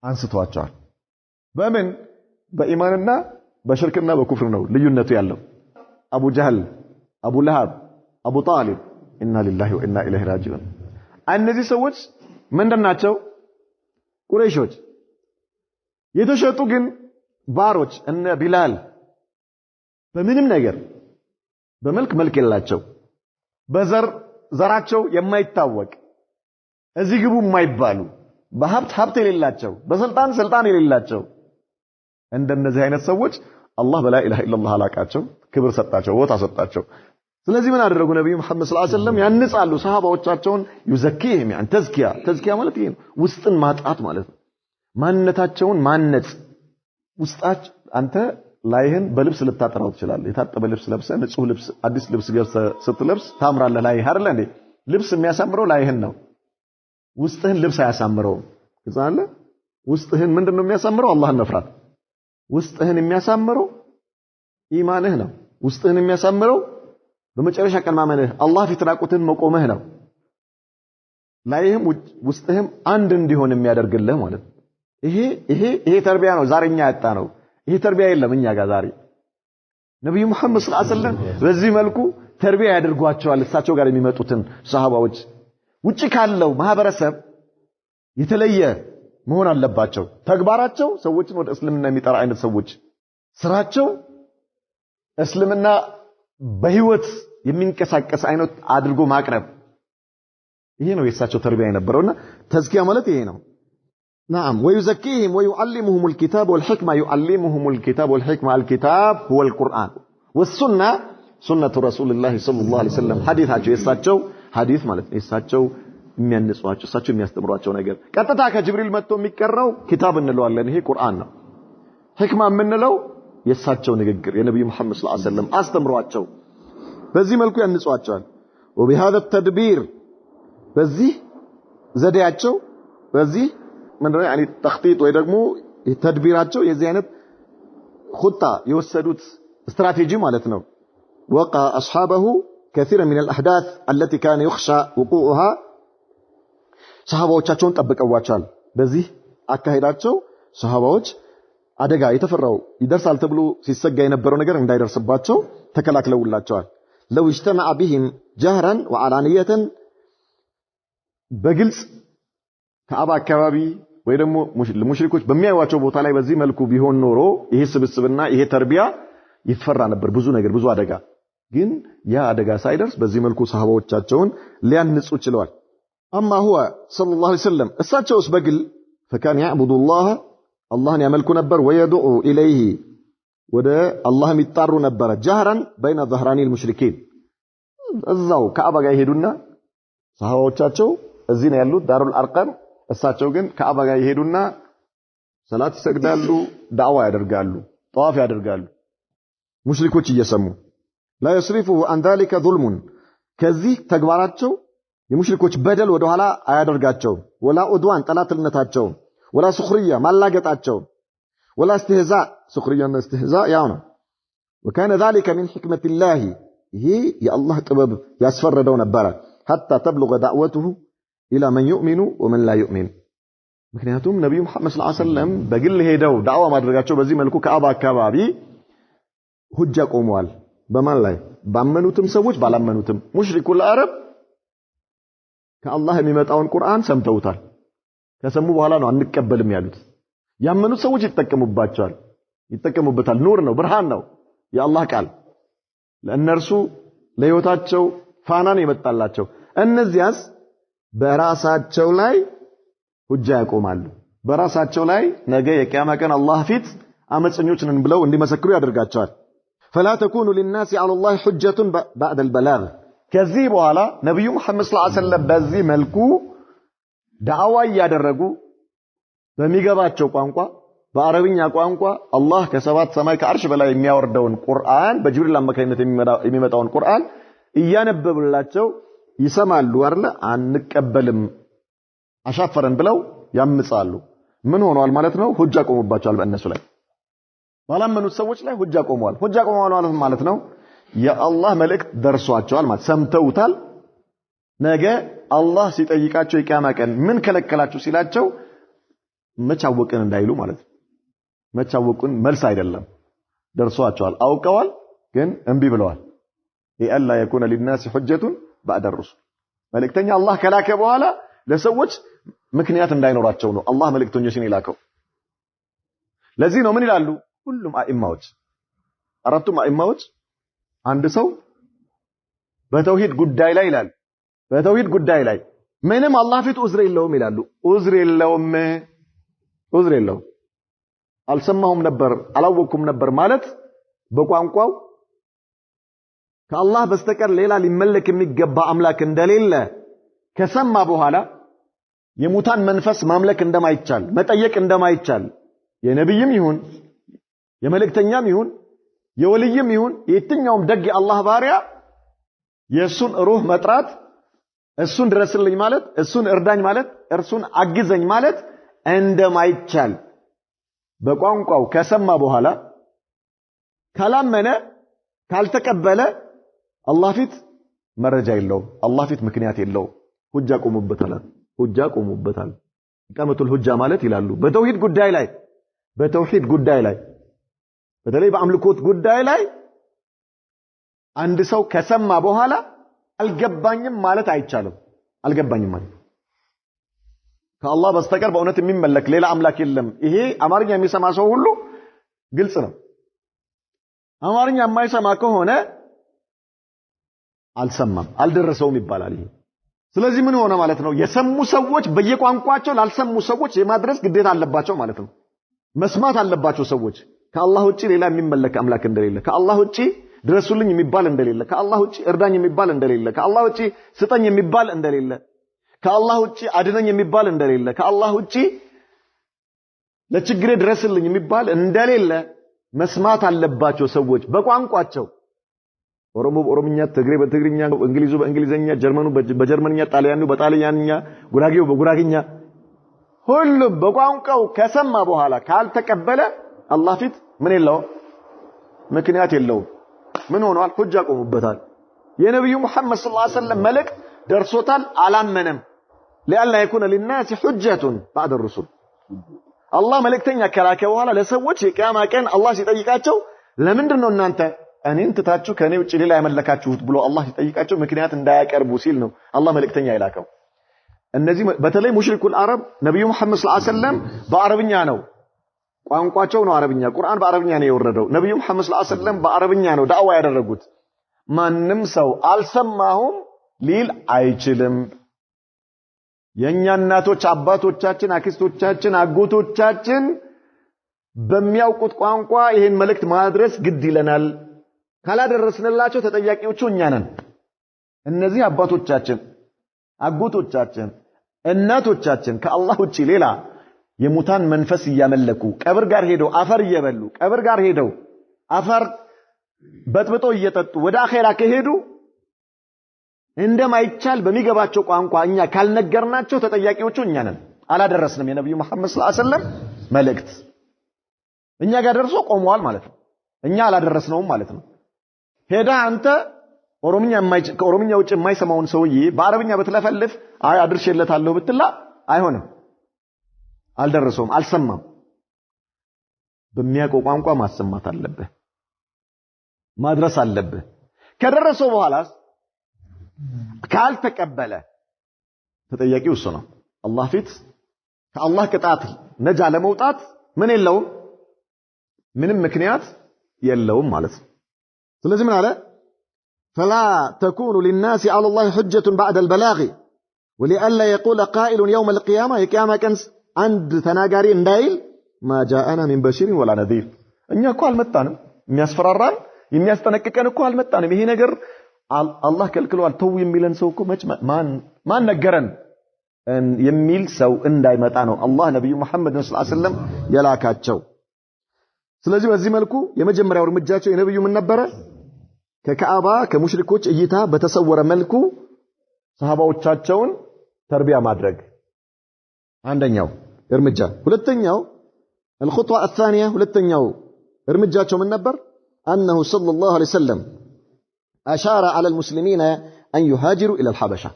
አንስቷቸዋል በምን በኢማንና በሽርክና በኩፍር ነው ልዩነቱ ያለው አቡ ጀህል አቡ ለሃብ አቡ ጣሊብ ኢና ሊላሂ ወኢና ኢለይሂ ራጂዑን እነዚህ ሰዎች ምንድናቸው? ቁረይሾች የተሸጡ ግን ባሮች እነ ቢላል በምንም ነገር በመልክ መልክ የላቸው ዘራቸው የማይታወቅ እዚህ ግቡ የማይባሉ በሀብት የሌላቸው በስልጣን የሌላቸው እንደነዚህ አይነት ሰዎች አላህ በላ ኢላሃ ኢላላህ አላቃቸው ክብር ሰጣቸው ቦታ ሰጣቸው ስለዚህ ምን አደረጉ ነብዩ መሐመድ ሰለላሁ ዐለይሂ ወሰለም ያንጻሉ ሰሃባዎቻቸውን ይዘኪህም ያን ተዝኪያ ማለት ይሄ ውስጥን ማጣት ማለት ነው ማንነታቸውን ማነጽ ውስጣች አንተ ላይህን በልብስ ልታጠራው ትችላለህ የታጠበ ልብስ ለብሰህ ንጹህ ልብስ አዲስ ልብስ ስትለብስ ታምራለህ ላይህ አይደል እንዴ ልብስ የሚያሳምረው ላይህን ነው ውስጥህን ልብስ አያሳምረውም ይዛለ ውስጥህን ምንድነው የሚያሳምረው አላህን መፍራት ውስጥህን የሚያሳምረው ኢማንህ ነው ውስጥህን የሚያሳምረው በመጨረሻ ቀን ማመንህ አላህ ፊት ራቁትህን መቆምህ ነው ላይህም ውስጥህም አንድ እንዲሆን የሚያደርግልህ ማለት ይሄ ተርቢያ ነው ዛሬኛ ያጣ ነው ይሄ ተርቢያ የለም እኛ ጋር ዛሬ ነብዩ መሐመድ ሰለላሁ ዐለይሂ ወሰለም በዚህ መልኩ ተርቢያ ያደርጓቸዋል እሳቸው ጋር የሚመጡትን ሰሃባዎች ውጪ ካለው ማህበረሰብ የተለየ መሆን አለባቸው ተግባራቸው ሰዎችን ወደ እስልምና የሚጠራ አይነት ሰዎች ስራቸው እስልምና በህይወት የሚንቀሳቀስ አይነት አድርጎ ማቅረብ ይሄ ነው የእሳቸው ተርቢያ የነበረውና ተዝኪያ ማለት ይሄ ነው نعم ويزكيهم ويعلمهم الكتاب والحكمة يعلمهم الكتاب والحكمة الكتاب هو القرآن والسنة سنة رسول الله صلى الله عليه وسلم حديثاቸው የሳቸው ሐዲስ ማለት የሳቸው የሚያንጹዋቸው እሳቸው የሚያስተምሯቸው ነገር ቀጥታ ከጅብሪል መጥቶ የሚቀራው ኪታብ እንለዋለን ይሄ ቁርአን ነው ህክማ የምንለው የሳቸው ንግግር የነብዩ መሐመድ ሰለላሁ ዐለይሂ ወሰለም አስተምሯቸው በዚህ መልኩ ያንጹዋቸዋል وبهذا التدبير በዚህ ዘዴያቸው በዚህ ምንድነው يعني ተخطيط ወይ ደግሞ ተድቢራቸው የዚህ አይነት خطة የወሰዱት ስትራቴጂ ማለት ነው وقع اصحابه كثيرا من الاحداث التي كان يخشى وقوعها ሰሃባዎቻቸውን ጠብቀዋቸዋል በዚህ አካሄዳቸው ሰሃባዎች አደጋ የተፈራው ይደርሳል ተብሎ ሲሰጋ የነበረው ነገር እንዳይደርስባቸው ተከላክለውላቸዋል لو اجتمع بهم جهرا وعلانية በግልጽ ከአባ አካባቢ ወይ ደግሞ ሙሽሪኮች በሚያዩዋቸው ቦታ ላይ በዚህ መልኩ ቢሆን ኖሮ ይሄ ስብስብና ይሄ ተርቢያ ይፈራ ነበር ብዙ ነገር ብዙ አደጋ ግን ያ አደጋ ሳይደርስ በዚህ መልኩ ሰሃባዎቻቸውን ሊያንጹ ችለዋል اما هو صلى الله عليه وسلم እሳቸውስ በግል فكان يعبد الله አላህን ያመልኩ ነበር ويدعو اليه ወደ አላህ የሚጣሩ ነበር جهرا بين ظهراني المشركين እዛው ከአባ ጋር ይሄዱና ሰሃባዎቻቸው እዚህ ነው ያሉት ዳሩል አርቀም እሳቸው ግን ከአባ ጋር ይሄዱና ሰላት ይሰግዳሉ ዳዕዋ ያደርጋሉ ጧፍ ያደርጋሉ ሙሽሪኮች እየሰሙ لا يصرفه عن ذلك ظلم ከዚህ ተግባራቸው የሙሽሪኮች በደል ወደ ኋላ አያደርጋቸው ولا عدوان ጠላትነታቸው ولا سخريه ማላገጣቸው ولا استهزاء سخريه استهزاء ያው ነው وكان ذلك من حكمة الله ይሄ የአላህ ጥበብ ያስፈረደው ነበር حتى تبلغ دعوته الى من يؤمن ومن لا يؤمن ምክንያቱም ነብዩ መሐመድ ሰለላሁ ዐለይሂ ወሰለም በግል ሄደው ዳዕዋ ማድረጋቸው በዚህ መልኩ ከአባ አካባቢ ሁጃ ቆመዋል በማን ላይ ባመኑትም ሰዎች ባላመኑትም ሙሽሪኩል አረብ ከአላህ የሚመጣውን ቁርአን ሰምተውታል ከሰሙ በኋላ ነው አንቀበልም ያሉት ያመኑት ሰዎች ይጠቀሙበታል ኑር ነው ብርሃን ነው የአላህ ቃል ለእነርሱ ለህይወታቸው ፋናን ይመጣላቸው እነዚያስ በራሳቸው ላይ ሁጃ ያቆማሉ በራሳቸው ላይ ነገ የቂያማ ቀን አላህ ፊት አመፀኞች ነን ብለው እንዲመሰክሩ ያደርጋቸዋል فلا تكون للناس على الله حجة بعد البلاغ ከዚህ በኋላ ነብዩ መሐመድ ሰለላሁ ዐለይሂ ወሰለም በዚህ መልኩ ዳዕዋ ያደረጉ በሚገባቸው ቋንቋ በአረብኛ ቋንቋ አላህ ከሰባት ሰማይ ከአርሽ በላይ የሚያወርደውን ቁርአን በጅብሪል አማካኝነት የሚመጣውን ቁርአን እያነበቡላቸው ይሰማሉ አይደል አንቀበልም አሻፈረን ብለው ያምጻሉ ምን ሆነዋል ማለት ነው ሁጃ ቆሙባቸዋል በእነሱ ላይ ባላመኑት ሰዎች ላይ ሁጃ ቆመዋል ማለት ነው የአላህ መልእክት ደርሷቸዋል ማለት ሰምተውታል ነገ አላህ ሲጠይቃቸው የቂያማ ቀን ምን ከለከላችሁ ሲላቸው መቻወቅን እንዳይሉ ማለት ነው መቻወቅን መልስ አይደለም ደርሷቸዋል አውቀዋል ግን እንቢ ብለዋል ይአላ يكون للناس حجة بعد الرسل መልእክተኛ አላህ ከላከ በኋላ ለሰዎች ምክንያት እንዳይኖራቸው ነው አላህ መልእክተኞችን የላከው። ለዚህ ነው ምን ይላሉ ሁሉም አኢማዎች አራቱም አኢማዎች አንድ ሰው በተውሂድ ጉዳይ ላይ ይላል በተውሂድ ጉዳይ ላይ ምንም አላህ ፊት ዑዝር የለውም ይላሉ። ዑዝር የለውም አልሰማሁም ነበር አላወኩም ነበር ማለት በቋንቋው ከአላህ በስተቀር ሌላ ሊመለክ የሚገባ አምላክ እንደሌለ ከሰማ በኋላ የሙታን መንፈስ ማምለክ እንደማይቻል መጠየቅ እንደማይቻል የነብይም ይሁን የመልእክተኛም ይሁን የወልይም ይሁን የትኛውም ደግ የአላህ ባሪያ የሱን ሩህ መጥራት እሱን ድረስልኝ ማለት እሱን እርዳኝ ማለት እርሱን አግዘኝ ማለት እንደማይቻል በቋንቋው ከሰማ በኋላ ካላመነ ካልተቀበለ አላህ ፊት መረጃ የለውም አላህ ፊት ምክንያት የለውም ሁጃ ቆሙበታል ኢቃመቱል ሁጃ ማለት ይላሉ በተውሂድ ጉዳይ ላይ በተለይ በአምልኮት ጉዳይ ላይ አንድ ሰው ከሰማ በኋላ አልገባኝም ማለት አይቻልም አልገባኝም ማለት ከአላህ በስተቀር በእውነት የሚመለክ ሌላ አምላክ የለም ይሄ አማርኛ የሚሰማ ሰው ሁሉ ግልጽ ነው አማርኛ የማይሰማ ከሆነ አልሰማም አልደረሰውም ይባላል ይሄ ስለዚህ ምን ሆነ ማለት ነው የሰሙ ሰዎች በየቋንቋቸው ላልሰሙ ሰዎች የማድረስ ግዴታ አለባቸው ማለት ነው መስማት አለባቸው ሰዎች ከአላህ ውጪ ሌላ የሚመለክ አምላክ እንደሌለ ከአላህ ውጪ ድረሱልኝ የሚባል እንደሌለ ከአላህ ውጪ እርዳኝ የሚባል እንደሌለ ከአላህ ውጪ ስጠኝ የሚባል እንደሌለ ከአላህ ውጪ አድነኝ የሚባል እንደሌለ ከአላህ ውጪ ለችግሬ ድረስልኝ የሚባል እንደሌለ መስማት አለባቸው ሰዎች በቋንቋቸው ኦሮሞ በኦሮምኛ ትግሬ በትግርኛ እንግሊዙ በእንግሊዘኛ ጀርመኑ በጀርመንኛ ጣሊያኑ በጣሊያንኛ ጉራጌው በጉራጌኛ ሁሉም በቋንቋው ከሰማ በኋላ ካልተቀበለ አላህ ፊት ምን የለው ምክንያት የለው ምን ሆኗል ሁጃ ቆሙበታል የነብዩ መሐመድ ሰለላሁ ዐለይሂ ወሰለም መልእክት ደርሶታል አላመነም لألا يكون للناس حجة بعد الرسل الله መልእክተኛ ከላከ በኋላ ለሰዎች የቂያማ ቀን አላህ ሲጠይቃቸው ለምንድነው እናንተ እኔን ትታችሁ ከኔ ውጪ ሌላ ያመለካችሁት ብሎ አላህ ሲጠይቃቸው ምክንያት እንዳያቀርቡ ሲል ነው አላህ መልእክተኛ ይላከው እነዚህ በተለይ ሙሽሪኩል አረብ ነብዩ መሐመድ ሰለላሁ ዐለይሂ ወሰለም በአረብኛ ነው ቋንቋቸው ነው አረብኛ ቁርአን በአረብኛ ነው የወረደው ነብዩ መሐመድ ሰለላሁ ዐለይሂ ወሰለም በአረብኛ ነው ዳዕዋ ያደረጉት ማንንም ሰው አልሰማሁም ሊል አይችልም የኛ እናቶች አባቶቻችን አክስቶቻችን አጎቶቻችን በሚያውቁት ቋንቋ ይሄን መልእክት ማድረስ ግድ ይለናል ካላደረስንላቸው ተጠያቂዎቹ እኛ ነን እነዚህ አባቶቻችን አጎቶቻችን እናቶቻችን ከአላህ ውጪ ሌላ የሙታን መንፈስ እያመለኩ ቀብር ጋር ሄደው አፈር እየበሉ ቀብር ጋር ሄደው አፈር በጥብጦ እየጠጡ ወደ አኼራ ከሄዱ እንደማይቻል በሚገባቸው ቋንቋ እኛ ካልነገርናቸው ተጠያቂዎቹ እኛ ነን አላደረስንም የነብዩ መሐመድ ሰለላሁ ዐለይሂ ወሰለም መልእክት እኛ ጋር ደርሶ ቆመዋል ማለት ነው እኛ አላደረስነውም ማለት ነው ሄዳ አንተ ከኦሮምኛ ውጭ የማይሰማውን ሰውዬ በአረብኛ በትለፈልፍ አይ አድርሼለታለሁ ብትላ አይሆንም አልደረሰውም አልሰማም በሚያውቀው ቋንቋ ማሰማት አለበት ማድረስ አለበት ከደረሰው በኋላ ካልተቀበለ ተጠያቂው እሱ ነው አላህ ፊት ከአላህ ቅጣት ነጃ ለመውጣት ምን የለውም ምንም ምክንያት የለውም ማለት ነው ስለዚህ ምን አለ فلا تكون للناس على الله حجة بعد البلاغ ولئلا يقول قائل يوم القيامة የቂያማ ቀን አንድ ተናጋሪ እንዳይል ما جاءنا من بشير ولا نذير እኛ እኮ አልመጣንም የሚያስፈራራን የሚያስጠነቅቀን እኮ አልመጣንም ይሄ ነገር አላህ ከልክሏል ተው የሚለን ሰው እኮ ማን ነገረን የሚል ሰው እንዳይመጣ ነው አላህ ነብዩ መሐመድ ሰለላሁ ዐለይሂ ወሰለም የላካቸው ስለዚህ በዚህ መልኩ የመጀመሪያው እርምጃቸው የነብዩ ምን ነበረ ከካዕባ ከሙሽሪኮች እይታ በተሰወረ መልኩ ሰሃባዎቻቸውን ተርቢያ ማድረግ አንደኛው እርምጃ ሁለተኛው الخطوه الثانيه ሁለተኛው እርምጃቸው ምን ነበር انه صلى الله عليه وسلم اشار على المسلمين ان يهاجروا الى الحبشه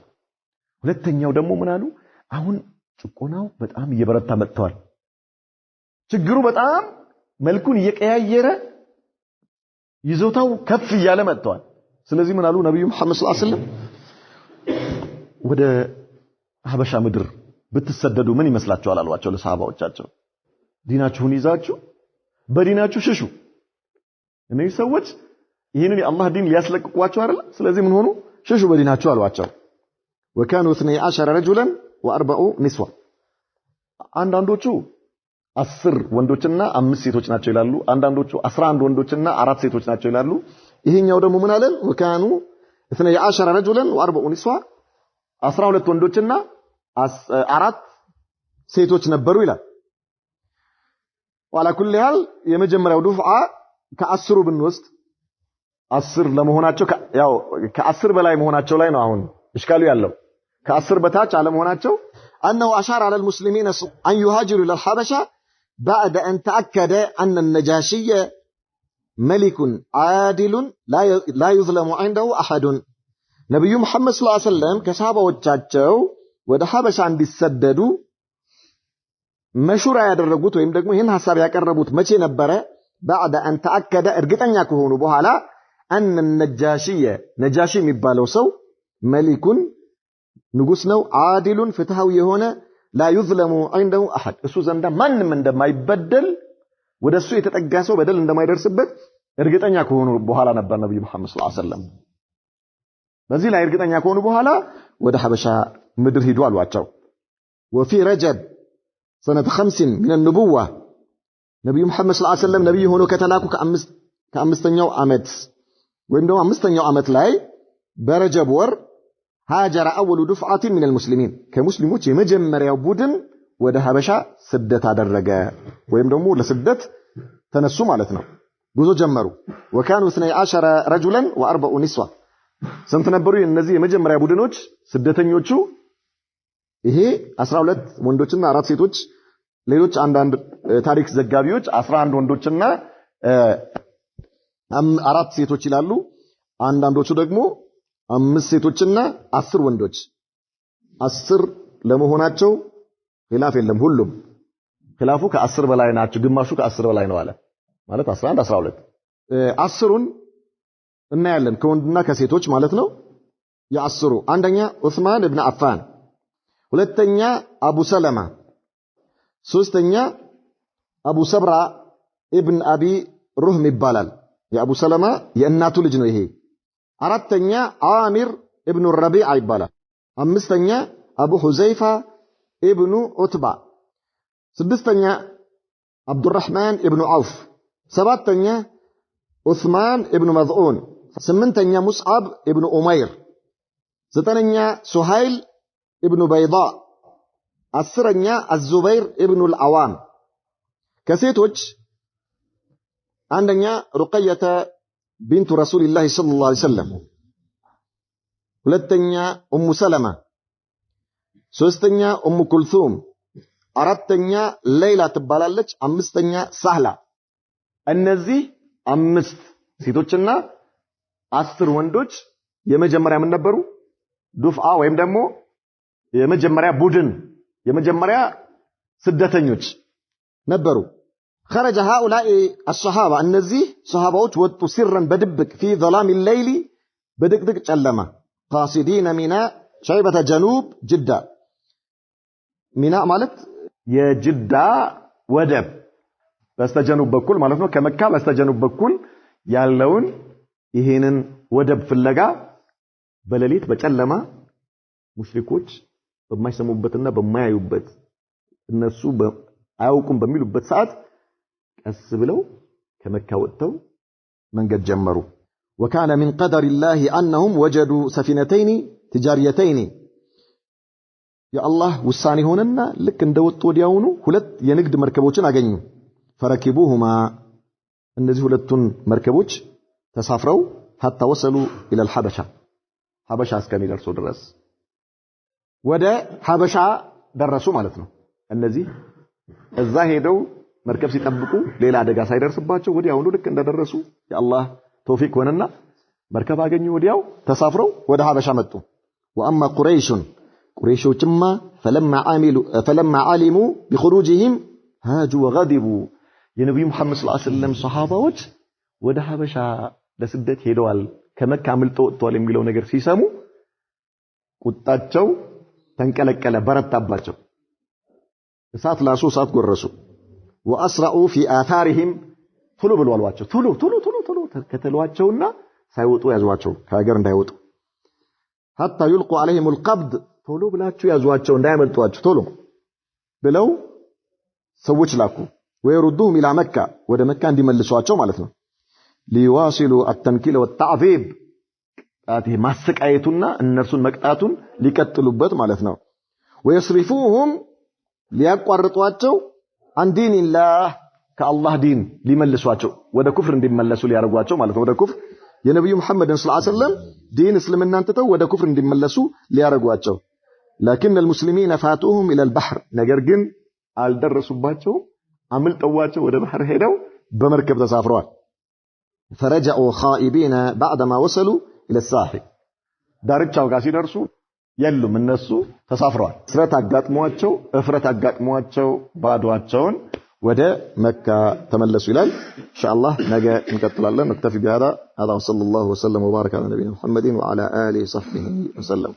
ሁለተኛው ደግሞ ምን አሉ አሁን ጭቆናው በጣም እየበረታ መጥቷል ችግሩ በጣም መልኩን እየቀያየረ ይዞታው ከፍ እያለ መጥቷል ስለዚህ ምን አሉ ነብዩ መሐመድ ሰለላሁ ዐለይሂ ወሰለም ወደ ሀበሻ ምድር ብትሰደዱ ምን ይመስላችኋል አሏቸው ለሰሃባዎቻቸው ዲናችሁን ይዛችሁ በዲናችሁ ሽሹ እነዚህ ሰዎች ይሄንን የአላህ ዲን ሊያስለቅቋቸው አይደል ስለዚህ ምን ሆኑ ሽሹ በዲናችሁ አሏቸው وكانوا 12 رجلا و4 نسوة አንዳንዶቹ 10 ወንዶችና 5 ሴቶች ናቸው ይላሉ አንዳንዶቹ 11 ወንዶችና 4 ሴቶች ናቸው ይላሉ ይሄኛው ደግሞ ምን አለን وكانوا 12 رجلا و4 نسوة 12 ወንዶችና 4 ሴቶች ነበሩ ይላል وعلى كل حال የመጀመሪያው ዱፍዓ ከ10 ብንወስድ 10 ለመሆናቸው ያው ከ10 በላይ መሆናቸው ላይ ነው አሁን እሽካሉ ያለው ከ10 በታች አለመሆናቸው انه اشار على المسلمين ان يهاجروا الى الحبشه بعد ان تاكد ان النجاشي ملك عادل لا يظلم عنده احد ነብዩ መሐመድ ሰለላሁ ዐለይሂ ወሰለም ከሰሃባዎቻቸው ወደ ሐበሻ እንዲሰደዱ መሹራ ያደረጉት ወይም ደግሞ ይሄን ሐሳብ ያቀረቡት መቼ ነበረ بعد ان تاكد እርግጠኛ ከሆኑ በኋላ ان النجاشي ነጃሺ የሚባለው ሰው መሊኩን ንጉስ ነው ዓዲሉን ፍትሃዊ የሆነ لا يظلم عنده احد እሱ ዘንዳ ማንንም እንደማይበደል ወደሱ የተጠጋ ሰው በደል እንደማይደርስበት እርግጠኛ ከሆኑ በኋላ ነበር ነብዩ መሐመድ ሰለላሁ ዐለይሂ ወሰለም በዚህ ላይ እርግጠኛ ከሆኑ በኋላ ወደ ሐበሻ ምድር ሄዱ አሏቸው وفي رجب سنه 5 من النبوه ነብዩ መሐመድ ሰለላሁ ዐለይሂ ወሰለም ነብይ ሆኖ ከተላኩ ከአምስተኛው አመት ወይም ደግሞ አምስተኛው አመት ላይ በረጀብ ወር هاجر اول دفعه من المسلمين ከሙስሊሞች የመጀመሪያው ቡድን ወደ ሐበሻ ስደት አደረገ ወይም ደግሞ ለስደት ተነሱ ማለት ነው ጉዞ ጀመሩ وكانوا 12 رجلا و4 نسوة ስንት ነበሩ እነዚህ የመጀመሪያ ቡድኖች ስደተኞቹ ይሄ 12 ወንዶችና 4 ሴቶች ሌሎች አንዳንድ ታሪክ ዘጋቢዎች 11 ወንዶችና 4 ሴቶች ይላሉ አንዳንዶቹ ደግሞ 5 ሴቶችና 10 ወንዶች 10 ለመሆናቸው ኺላፍ የለም ሁሉም ኺላፉ ከ10 በላይ ናቸው ግማሹ ከ10 በላይ ነው አለ ማለት 11 12 10ሩን እናያለን ከወንድና ከሴቶች ማለት ነው ያ10ሩ አንደኛ ዑስማን ኢብኑ አፋን ሁለተኛ አቡ ሰለማ ሶስተኛ አቡ ሰብራ ኢብኑ አቢ ሩህም ይባላል የአቡ ሰለማ የእናቱ ልጅ ነው ይሄ አራተኛ አሚር ኢብኑ ረቢዓ ይባላል አምስተኛ አቡ ሁዘይፋ ኢብኑ ዑትባ ስድስተኛ አብዱራህማን ኢብኑ አውፍ ሰባተኛ ዑስማን ኢብኑ መዝዑን ስምንተኛ ሙስዓብ ኢብኑ ኡመይር ዘጠነኛ ሱሃይል ኢብኑ በይዳ አስረኛ አዙበይር ኢብኑ አልዓዋም ከሴቶች አንደኛ ሩቀየተ ቢንቱ ረሱልላህ ሰለላሁ ዐለይሂ ወሰለም ሁለተኛ ኡሙ ሰለማ ሶስተኛ ኡሙ ኩልሱም አራተኛ ሌላ ትባላለች አምስተኛ ሳህላ እነዚህ 5 ሴቶችና 10 ወንዶች የመጀመሪያ ምን ነበሩ ዱፍዓ ወይም ደግሞ የመጀመሪያ ቡድን የመጀመሪያ ስደተኞች ነበሩ خرج هؤلاء الصحابه እነዚህ ሷሃባዎች ወጡ ሲረን በድብቅ في ظلام الليل በድቅድቅ ጨለማ قاصدين ميناء شيبة جنوب جدة ميناء ማለት የጅዳ ወደብ በስተጀኑብ በኩል ማለት ነው ከመካ በስተጀኑብ በኩል ያለውን ይሄንን ወደብ ፍለጋ በሌሊት በጨለማ ሙሽሪኮች በማይሰሙበትና በማያዩበት እነሱ አያውቁም በሚሉበት ሰዓት ቀስ ብለው ከመካ ወጥተው መንገድ ጀመሩ وكان من قدر الله انهم وجدوا سفينتين تجاريتين يا الله ውሳኔ ሆነና ልክ እንደወጡ ወዲያውኑ ሁለት የንግድ መርከቦችን አገኙ فركبوهما እነዚህ ሁለቱን መርከቦች ተሳፍረው حتى وصلوا الى الحبشه ሐበሻ እስከሚደርሱ ድረስ ወደ ሐበሻ ደረሱ ማለት ነው እነዚህ እዛ ሄደው መርከብ ሲጠብቁ ሌላ አደጋ ሳይደርስባቸው ወዲያውኑ ልክ እንደደረሱ የአላህ ተውፊቅ ሆነና መርከብ አገኙ ወዲያው ተሳፍረው ወደ ሐበሻ መጡ واما ቁረይሾችማ فلما علموا بخروجهم هاجوا وغضبوا የነብዩ መሐመድ ሰለላሁ ዐለይሂ ወሰለም ሷሃባዎች ወደ ሐበሻ ለስደት ሄደዋል ከመካ አምልጠው ወጥተዋል የሚለው ነገር ሲሰሙ ቁጣቸው ተንቀለቀለ በረታባቸው እሳት ላሱ እሳት ጎረሱ واسرعوا في اثارهم ቶሎ ብለው አሏቸው ቶሎ ተከተሏቸውና ሳይወጡ ያዟቸው ከሀገር እንዳይወጡ حتى يلقوا عليهم القبض ቶሎ ብላችሁ ያዟቸው እንዳይመልጧችሁ ቶሎ ብለው ሰዎች ላኩ ويردوهم الى مكه ወደ መካ እንዲመልሷቸው ማለት ነው ليواصلوا التنكيل والتعذيب አቴ ማሰቃየቱና እነርሱን መቅጣቱን ሊቀጥሉበት ማለት ነው ويصرفوهم ሊያቋርጧቸው عن دين الله كالله دين ሊመልሷቸው ወደ ኩፍር እንዲመለሱ ሊያርጓቸው ማለት ነው ወደ ኩፍር የነብዩ መሐመድ ሰለላሁ ዐለይሂ ወሰለም ዲን እስልምናን ተተው ወደ ኩፍር እንዲመለሱ ሊያርጓቸው لكن المسلمين فاتوهم الى البحر ነገር ግን አልደረሱባቸው አምልጠዋቸው ወደ ባህር ሄደው በመርከብ ተሳፍረዋል فرجعوا خائبين بعدما وصلوا الى الساحل ዳርቻው ጋር ሲደርሱ የሉም እነሱ ተሳፍረዋል እፍረት አጋጥሟቸው ባዷቸውን ወደ መካ ተመለሱ ይላል ኢንሻአላህ ነገ እንቀጥላለን نكتفي بهذا هذا صلى الله وسلم وبارك على نبينا محمد وعلى اله وصحبه وسلم